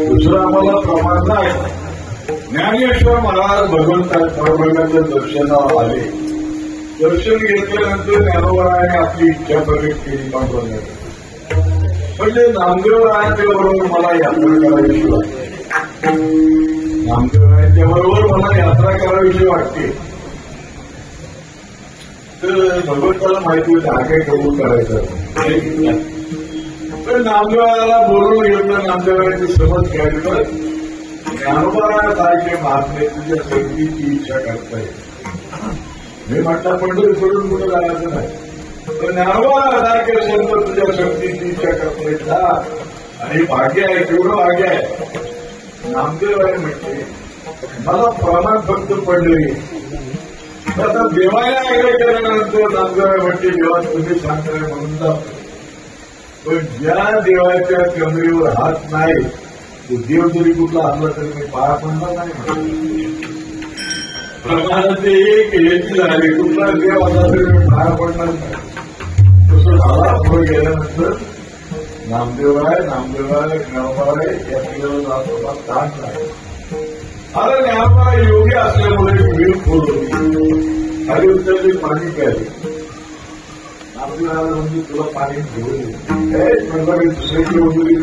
दुसरा आम्हाला प्रमाण नाही ज्ञानेश्वर महाराज भगवंताच्या दर्शनाला आले दर्शन घेतल्यानंतर ज्ञानोबरायाने आपली इच्छा प्रकट केली म्हणजे नामदेवरायांच्या बरोबर मला यात्रा करावीशी वाटते नामदेवरायांच्या बरोबर मला यात्रा करावीशी वाटते तर भगवंताला माहिती होती हा काही कबूल करायचं पण नामदेवाला बोलून घेतलं नामदेवाची समज घ्यावी तर ज्ञानोबरायासारखे महात्मे तुझ्या शक्तीची इच्छा करताय मी म्हटलं पंढरी सोडून कुठं जायचं नाही पण ज्ञानोबरायासारखे संत तुझ्या शक्तीची इच्छा करतायत आणि भाग्य आहे केवढं भाग्य आहे नामदेवाने म्हटले मला प्रमाण फक्त पंढरी आता देवाला आग्रह केल्यानंतर नामदेव म्हटले देवा तुम्ही सांगताय म्हणून जातो पण ज्या देवाच्या कमरेवर हात नाही तो देव जरी कुठला असला तरी मी पाया पडणार नाही प्रमाणाचे एक याची झाली कुठला देव असला तरी मी पाया पडणार नाही तसं झाला पुढे गेल्यानंतर नामदेवाय ज्ञानोबराय या पिढीवर जातो ताण नाही आता ज्ञानोबराय योगी असल्यामुळे विहीर खोल होती खाली उतरली पाणी प्यायली नामदेवाला म्हणजे तुला पाणी घेऊन दुसऱ्याची उजवी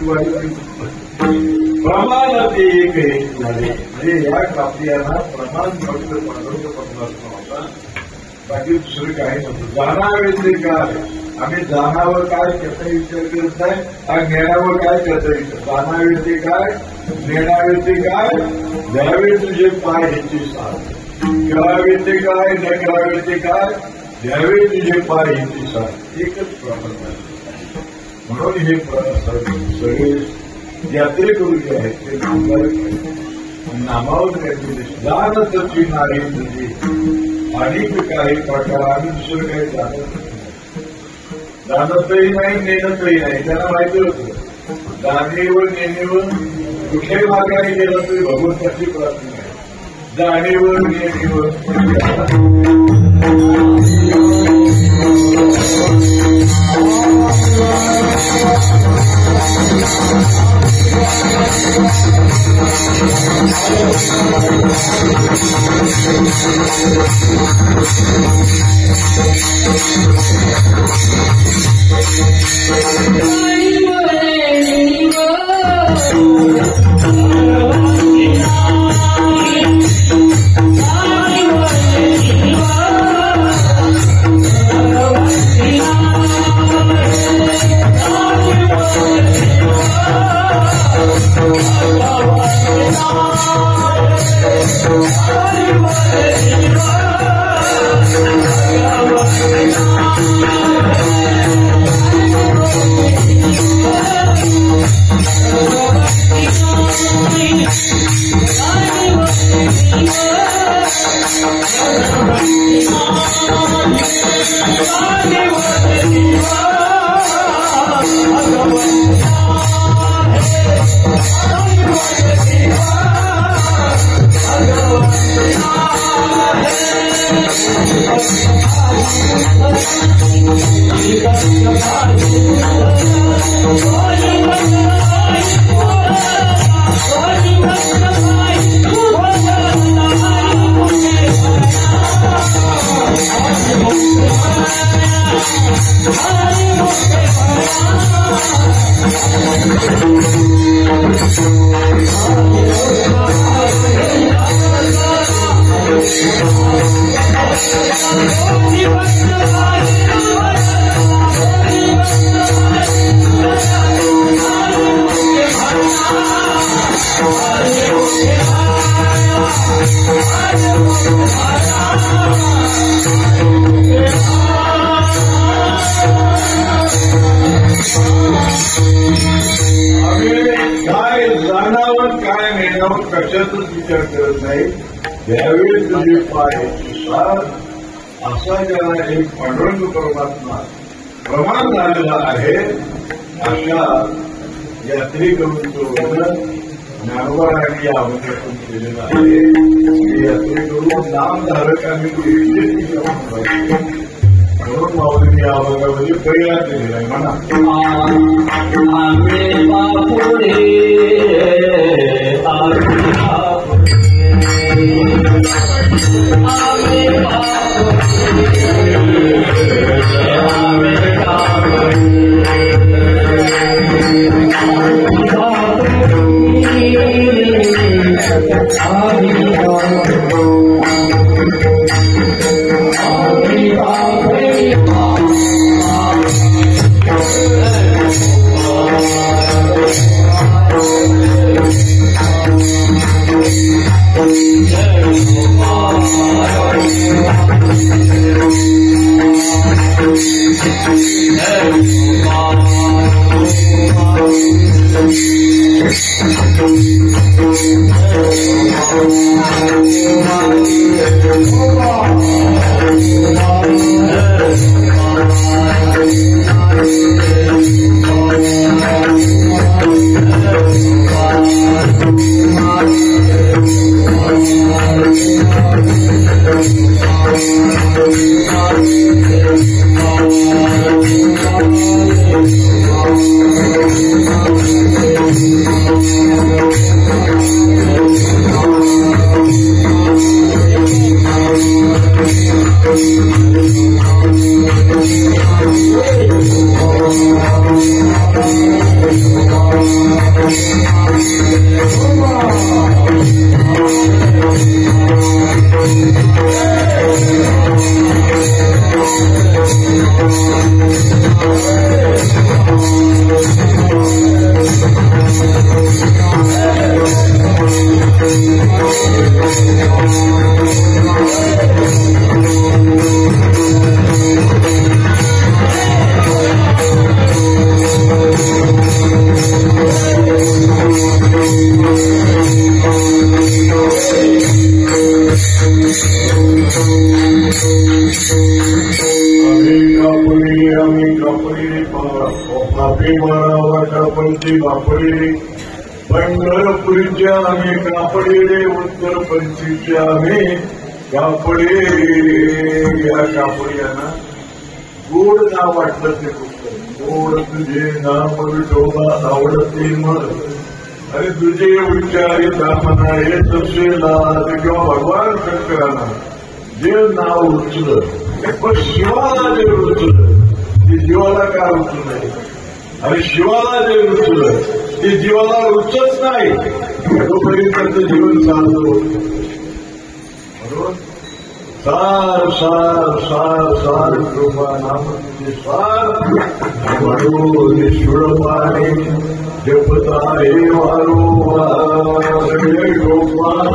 प्रमाण ते एक झाले म्हणजे या कापल्याला प्रमाण फक्त पांडुरंग पटला होता बाकी दुसरं काही नव्हतं जाणावे ते काय आम्ही जाण्यावर काय त्याचा विचार करत नाही आणि नेण्यावर काय त्याचा विचार. जाण्यावरती काय, नेण्यावरती काय, द्यावे तुझे पाय ह्याची साथ, करावेचे काय, न करावेचे काय, द्यावे तुझे पाय ह्याची साथ. एकच प्रमाण आहे. म्हणून हे सगळे यात्रेकरू जे आहेत ते नामावर जाण तशी नारी तुझी अनेक काही प्रकार आम्ही दुसरं काही जाणतही नाही, नेणतही नाही. त्यांना माहिती होतं जाणीवर नेणीवर कुठल्याही मार्गाने गेलं तरी भगवंताची प्रार्थना आहे. जाणीवर नेणीवर काय जाणावर काय नेण्यावर कशाचाच विचार करत नाही. त्यावेळी तुझे पाय साथ असा ज्याला एक पांडुरंग परमात्मा प्रमाण झालेला आहे अशा यात्रेकरूंचं वर्णन ज्ञानोबारांनी या अभंगातून केलेलं आहे. यात्रेकरू नामधारकांनी म्हणून माऊलींनी या अभंगामध्ये पहिला केलेला आहे. म्हणा पापी बारा वाटा पंची बापडी पंढरपुरीच्या आम्ही कापडी रे उत्तर पंचीच्या आम्ही कापडी. या कापडी यांना गोड नाव वाटलं ते पुस्तक. गोड तुझे नाम विठोबा आवडते मग आणि तुझे उच्चारी म्हणाले तसे लाज. किंवा भगवान शंकरांना जे नाव रुचलं पण शिवाला जे रुचलं ते जीवाला का रुचलं नाही आणि शिवाला जे रुचलं ते जीवाला रुचत नाही तोपर्यंत त्याचं जीवन चाललं होतं. बरोबर सार सार सार सार कृपा नाम तुझे सार म्हणून सुळपाने जपता हे वारो गोपाल.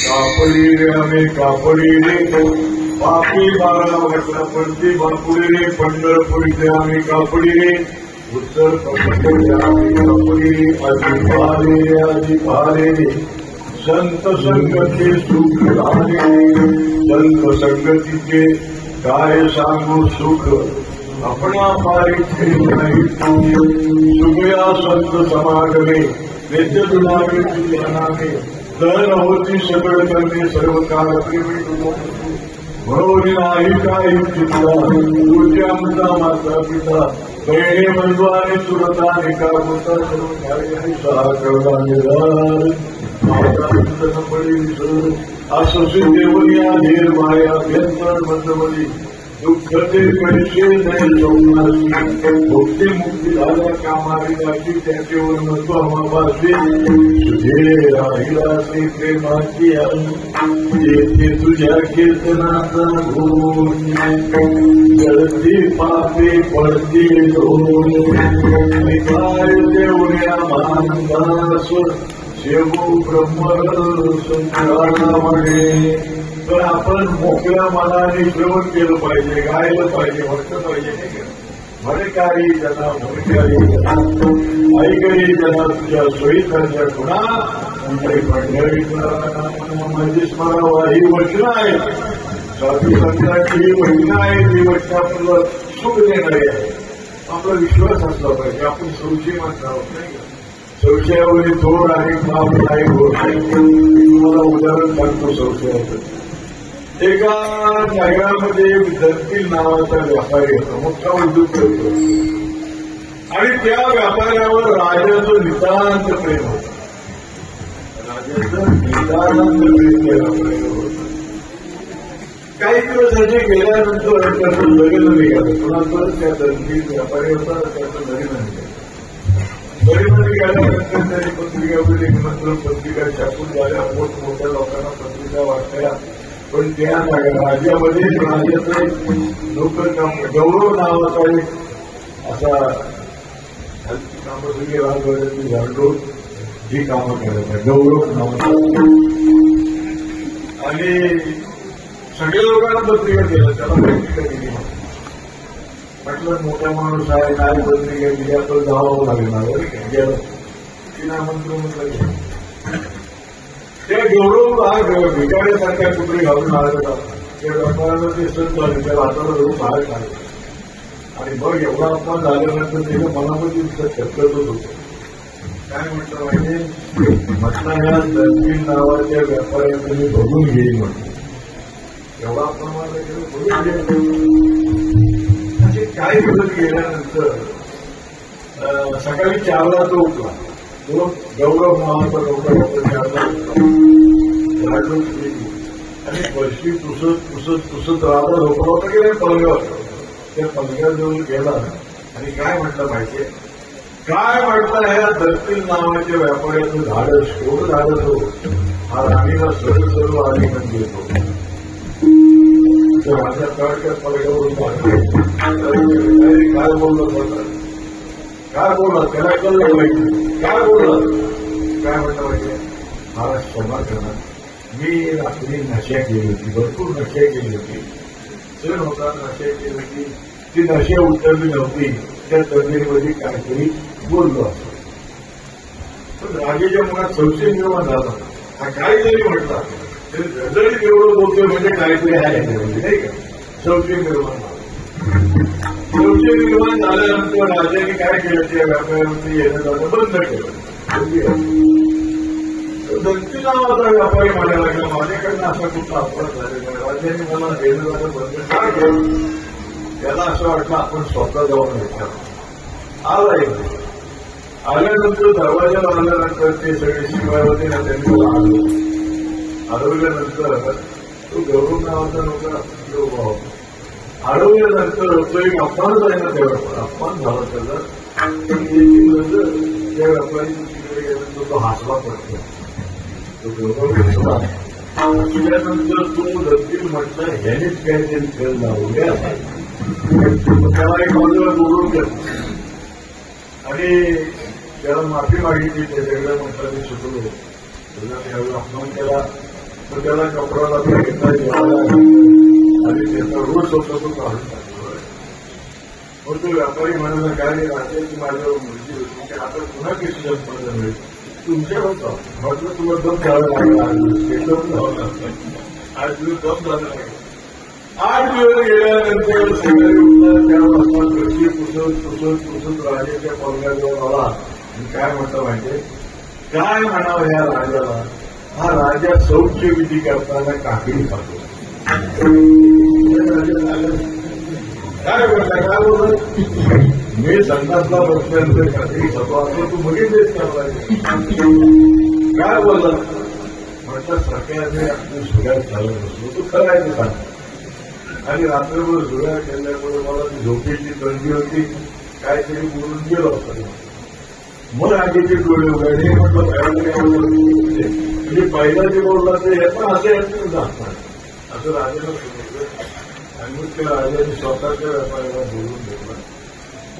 कापडी रे आम्ही कापडी रे पापी बारा वाटला पंची बापुडी रे पंढरपुरीचे आम्ही कापडी रे उत्तर पंढरपूरचे आम्ही कापडी रे आधी पाले रे संत संगती सुख झाले. संत संगतीचे काय सांगू सुख आपणा पारी नाही सुखया संत समागमे नित्य तुलावे तुझ्यानामे तर होती सगळं करणे सर्व काळ प्रेमी म्हणून नाही काही चित्ता तुझ्या आमचा माता पिता बहिणी बंधू आणि सुरता निका होता सर्व कार्य सहा करता निरार असं देवनिया धीर माया व्यंतर बंधवली दुःख ते पैसे नाही भोगते मुक्ती झाल्या कामारी जाती त्याच्यावर महत्व अमावासी तुझे राहिलासी प्रेमाची येते तुझ्या कीर्तनाचा घोष जळती पापे पडती काय देवण्या मानदास शेवू ब्रह्म संतानामध्ये. तर आपण मोकळ्या मनाने श्रवण केलं पाहिजे, गायलं पाहिजे, म्हटलं पाहिजे नाही का. म्हणकारी जना म्हणकारी जना ऐकरी जना तुझ्या सोयीसारख्या गुणा म्हणजे स्मरावा ही वचनं आहेत. साधू संतांची ही वचनं आहे. ही वचनं आपल्याला सुख देणारी आहे. आपला विश्वास असला पाहिजे. आपण संशय मात्र आहोत नाही का. संशयावरील थोड आणि पाप नाही होत. तुम्हाला उदाहरण सांगतो संशयाचं. एका नगरामध्ये धरतील नावाचा व्यापारी होता. मोठा उद्योग करतो आणि त्या व्यापाऱ्यावर राजाचं नितांत प्रेम होतं. राजाचं नितांत प्रेम केलं होतं. काही दिवसाचे गेल्यानंतर त्याचं लग्न निघालं. कुणाचं त्या धरतील व्यापारी होता त्याचं लग्न निघालं. बरीमध्ये गेल्यानंतर त्यांनी पत्रिका वगैरे निमंत्रण पत्रिका छापून झाल्या. मोठमोठ्या लोकांना पत्रिका वाटल्या. पण त्या राज्यामध्ये राजाचं नोकर काम गौरव नावाचा एक असा कामं सगळी राजवाड्याची झाडून जी कामं करायचं गौरव नावाचा. आणि सगळ्या लोकांना पत्रिका दिल्या. त्याला पत्रिका दिली. म्हटलं मोठा माणूस आहे काय पत्रिका दिली आपण जावं लागणार गेलं तिने आमंत्रण म्हटलं. ते गौरव हा भिकाऱ्यासारख्या कुठे घालून आले होता. त्या व्यापाराला ते सण झाले. त्या हाताला धरून बाहेर काढले आणि मग एवढा अपमान झाल्यानंतर त्याच्या मनामध्ये शक्यतच होतं. काय म्हटलं माहिती म्हटलं या दर्शील नावाच्या व्यापाऱ्याचं मी बघून घेईन म्हटलं. एवढा अपमान बघून घेईन. असे काही दिवस गेल्यानंतर सकाळी 4ला तो उठला. तो गौरव नावाचा नोकर 4ला उठला. आणि फरशी पुसत राहता झोपला होता की नाही पलंगावर. त्या पलंगाजवळ गेला आणि काय म्हटलं माहितीये, काय म्हटलं, ह्या दत्तील नावाच्या व्यापाऱ्याचं धाडस एवढं धाडस हो, हा राणीला सर्व आलिंगन देतो. माझ्या तडक्यात पलंगावरून काय बोललं होतं, काय बोलला त्याला कळलं माहिती, काय बोलला, काय म्हटलं माहितीये, मला क्षमा करा, मी रात्री नशा केली होती, भरपूर नशा केली होती, सण होता, नशा केली होती, ती नशा उतरली नव्हती, त्या तरुणीमध्ये काहीतरी बोललो असतो. पण राजेच्या मनात संशय निर्माण झाला, हा काहीतरी म्हटला, जरी एवढं बोलतोय म्हणजे काहीतरी आहे म्हणजे नाही का, संशय निर्माण झाला. संशय निर्माण झाल्यानंतर राजाने काय केलं, त्या व्यापाऱ्यावरती येणं जाणं बंद केलं. दत्ती नावाचा व्यापारी म्हणायला लागला, माझ्याकडनं असा कुठला अपराध झालेला आहे, राजाने मला येणं जाणं बंद का केलं. त्याला असं वाटलं आपण स्वतः जाऊन विचार आल्यानंतर दरवाजाला आल्यानंतर ते सगळे शिवाय होते ना, त्यांनी हरवल्यानंतर तो गौरव नावाचा नव्हता, हरवल्यानंतर तो एक अपमान आहे ना, तेव्हा अपमान झाला त्याला. त्या व्यापारी तिकडे गेल्यानंतर तो हसला पडतो, तो गौरव असल्यानंतर तो दत्तील म्हटलं, ह्यानेच काहीतरी खेळ लावले, त्याला एक बाजूला बोलून घेतलं आणि त्याला माफी मागितली. त्याच्याकडे म्हटलं मी सुटलो, त्याला अपमान केला, तर त्याला कपड्याला घेतला आणि त्याचा रोज होता तो काढून टाकला. मग तो व्यापारी म्हणाला, काय राजाची माझ्यावर मुलगी होती की आता पुन्हा कशी जन्माला मिळेल, तुमच्या होता म्हटलं तुला दम घ्यावा लागला, आज तुला दम झाला लागला. 8 दिवस गेल्यानंतर सकाळी उठला, त्यावेळेला घरची पुसत राजाच्या पलंगाजवळ आला आणि काय म्हटलं माहितीये, काय म्हणावं या राजाला, हा राजा शौच विधी करताना काकडी खातो. काय बोलता, काय बोलत, मी संडासला बसल्यानंतर काकडी खातो असं तू बघितलेच काय बोलला. म्हटलं सगळ्याने आपली सुरुवात झालं नसलो, तू खरायचं सांग. आणि रात्रभर जुळ्या केल्यामुळे मला ती झोपेची संधी होती, काहीतरी बोलून गेलो असतो. मग आगीचे डोळे उघडले, म्हटलं काय म्हणजे पहिला जे बोलला ते पण असं याचं दाखवणार असं राजाला सांगितलं. आणि मग त्या राजाने स्वतःच्या व्यापाऱ्याला बोलून घेतलं.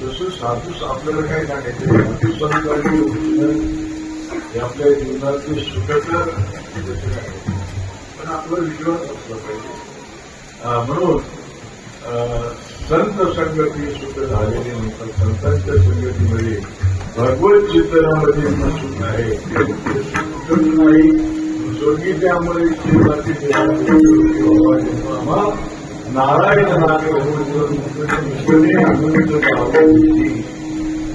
जसं साधू आपल्याला काय सांगायचं, संस्कारी हे आपल्या जीवनातली सुखकर पण आपला विश्वास असला पाहिजे. म्हणून संत संगती सुख झालेली नंतर संतांच्या संगतीमध्ये भगवत चिंतनामध्ये सुख आहे, सुख नाही स्वर्गी त्यामुळे नारायण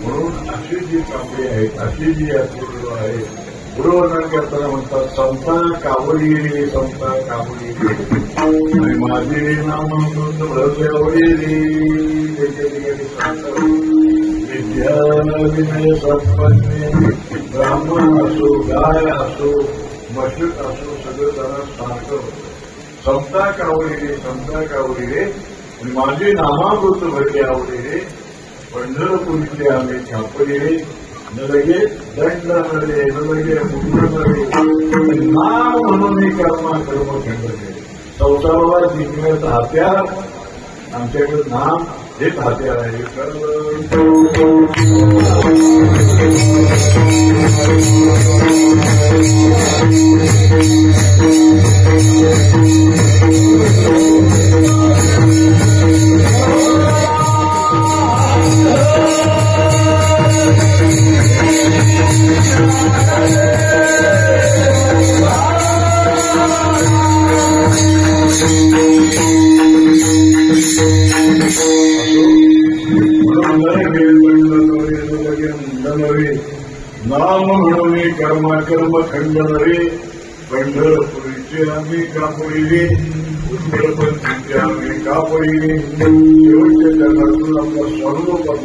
म्हणून अशी जी कांबळे आहेत, अशी जी यात्रेकरू आहे, गुरुवर्णन करताना म्हणतात संता कावडी रे, संता कावडी रे आणि माझे नाम आवडी रे. त्याच्या ठिकाणी संत विद्या विनय संपन्ने ब्राह्मण असो, गाय असो, मशूक असो, सगळं जरा सारखं होतं. संता कावडी रे, संता कावडी रे आणि माझे नामामृत भरले आवडी रे, पंढरपुरीतले आम्ही छापडी रे, न लगे दंड नरे, न लगे मुद्र नरे, नाम म्हणून हे कर्म खंड केले. संसाराला जिंकण्याचं हत्यार आमच्याकडे नाम हेच हत्यार आहे. नाम म्हणून कर्म खंड नव्हे, पंढरपुरीचे आम्ही कापडी, उत्तरपंथीचे आम्ही कापडी. शेवटच्या जगातून आपला सर्व कर्म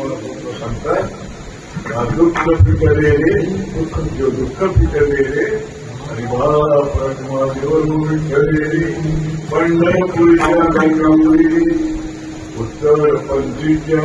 सांगतात, दुःख पिटले रे, दुःख पिटले रे पंढरपूरच्या कापुडी उत्तर पंचीच्या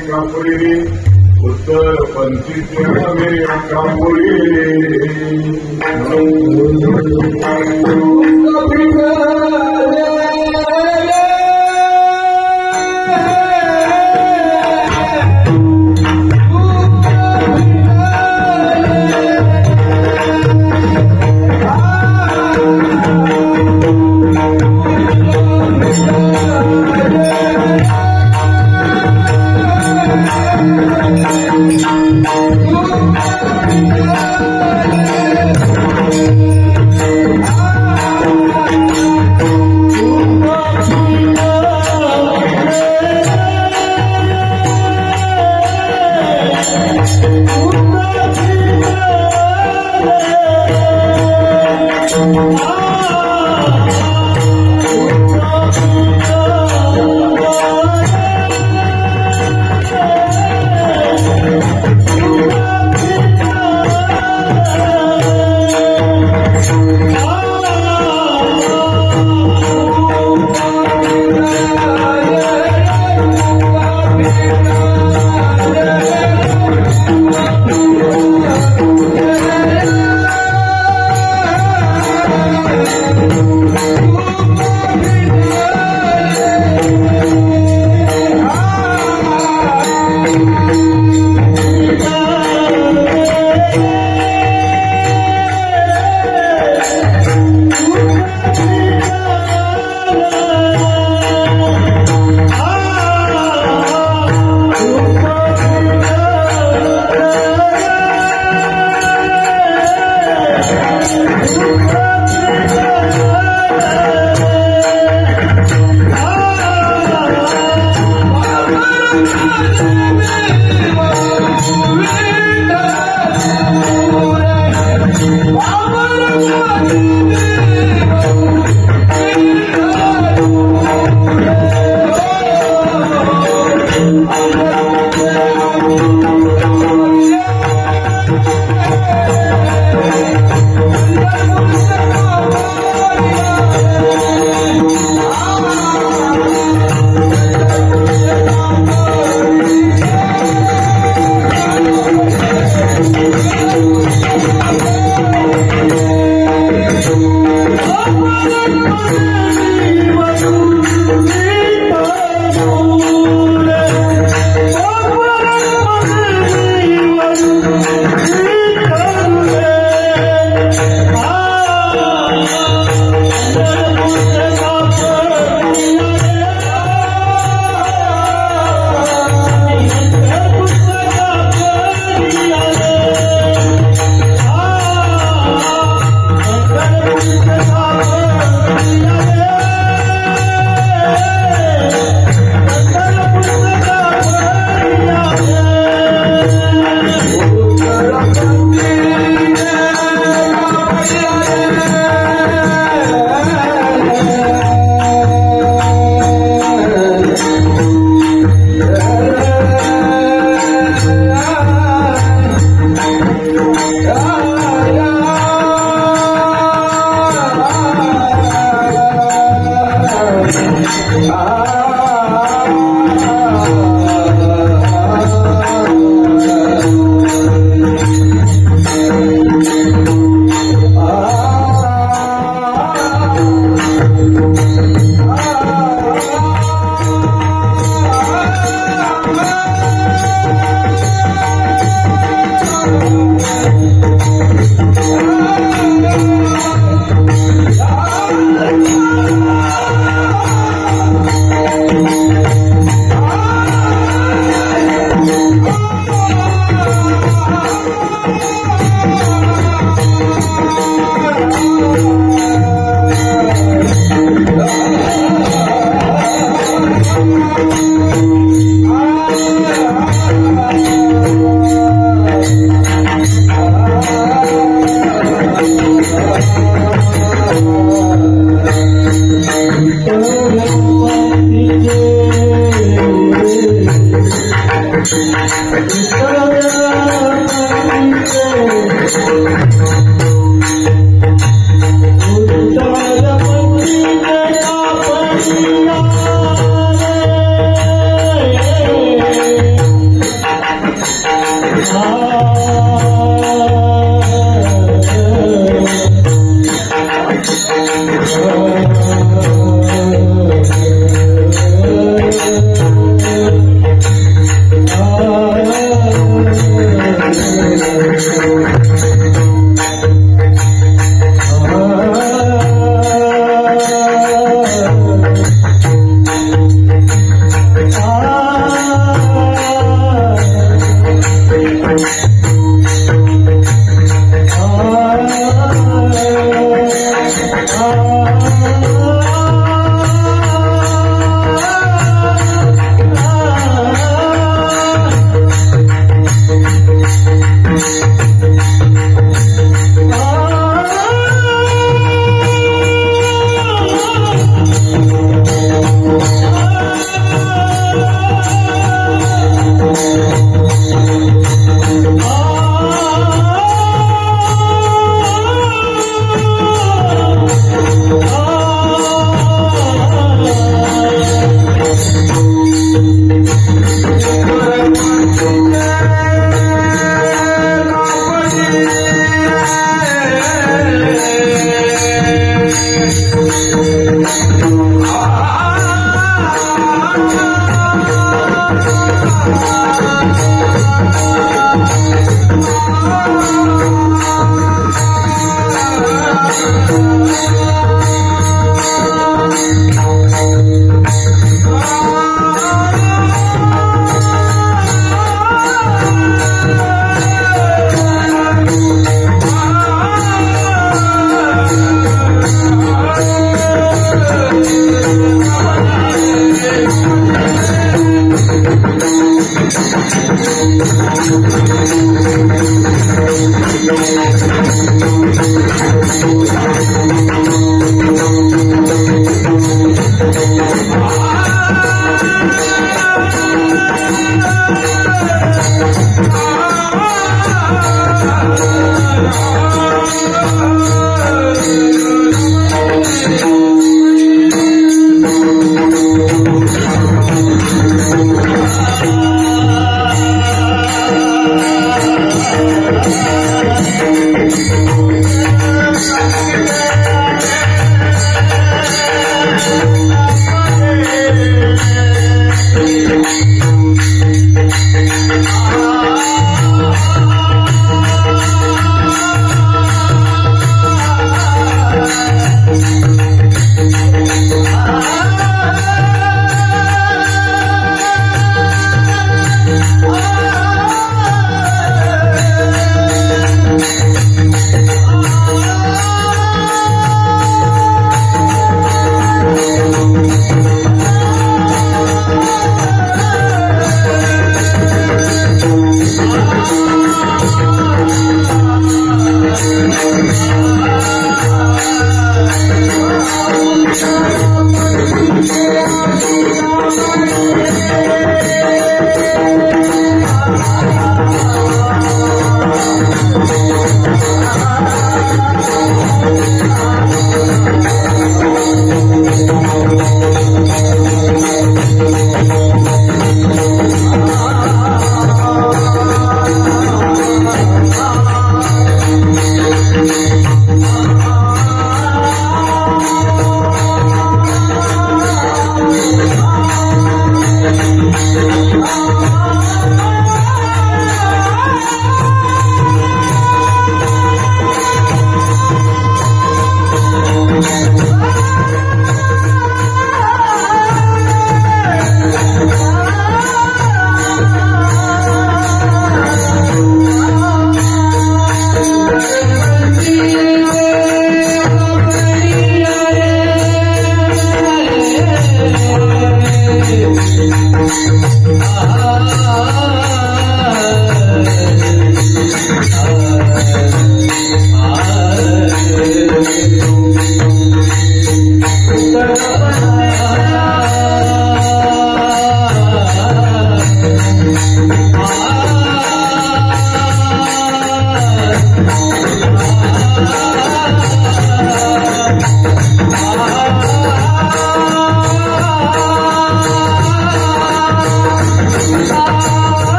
कापुडी उत्तर पंचीच्या मेऱ्या कापुडी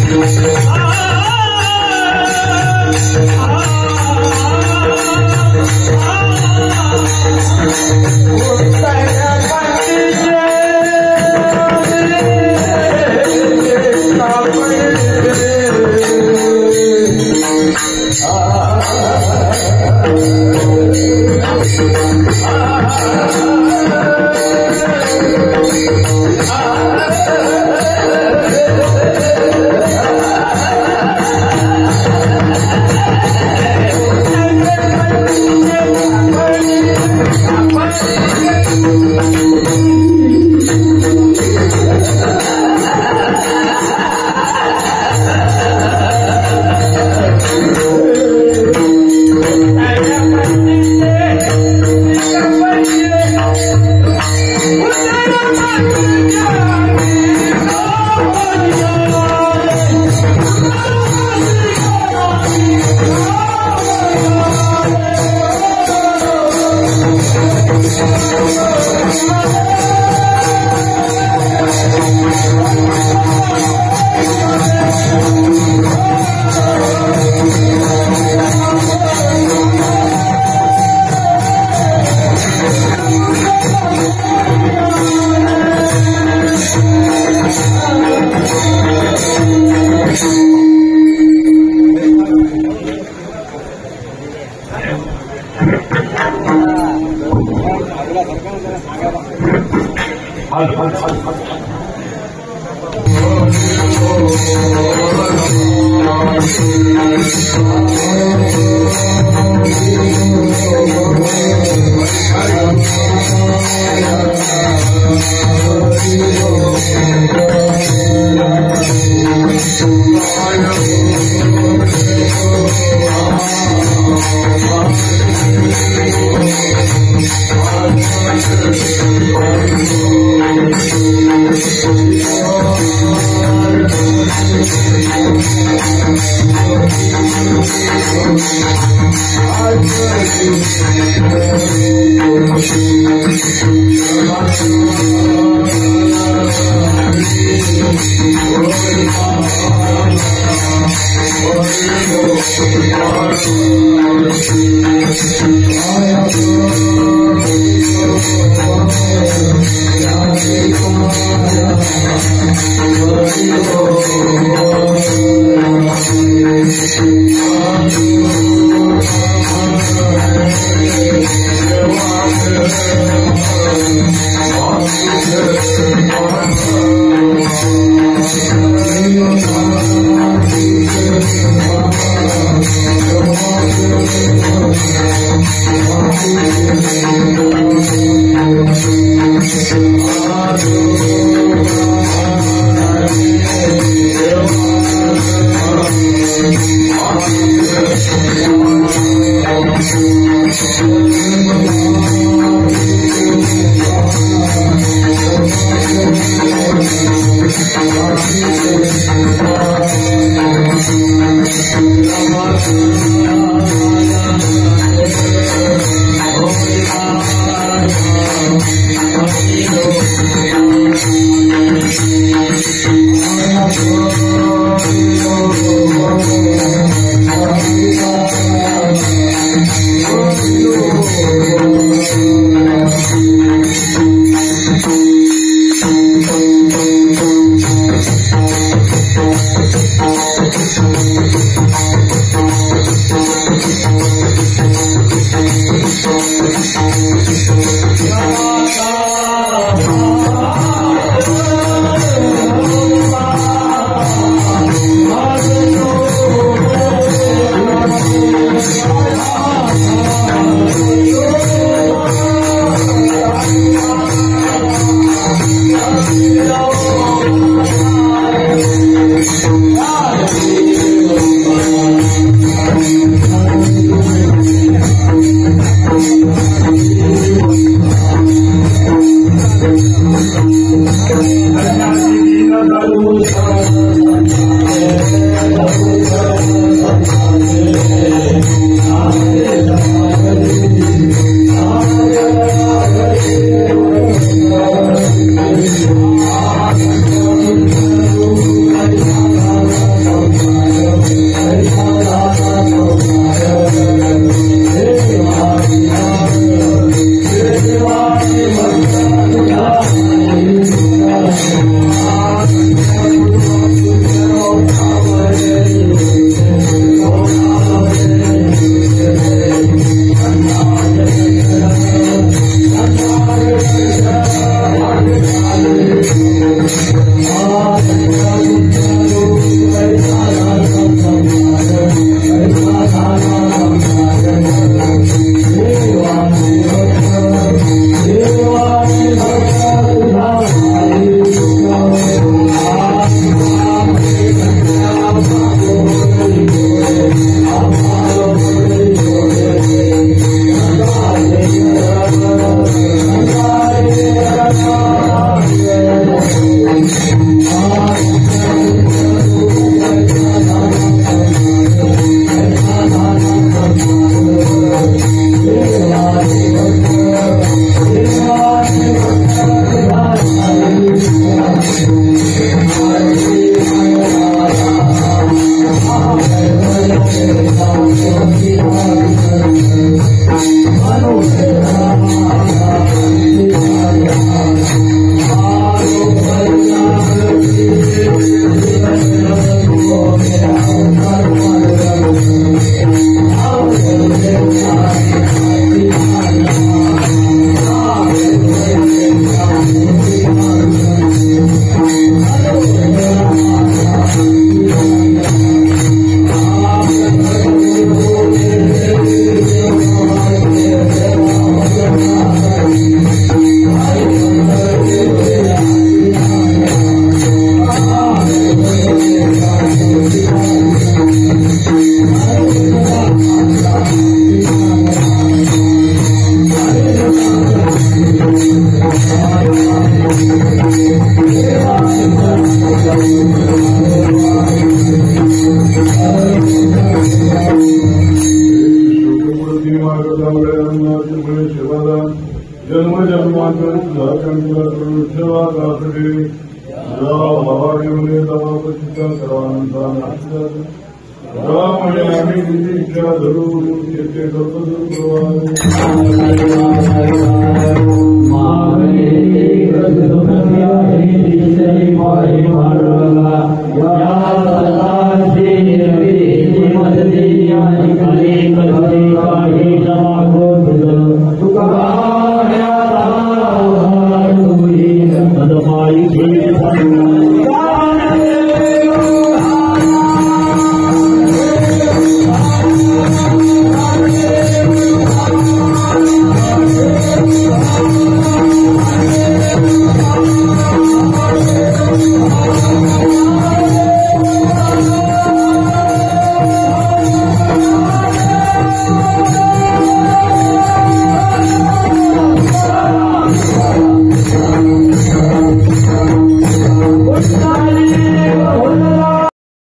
Thank you. जन्म जन्मांतर इच्छा धरून येते सर्व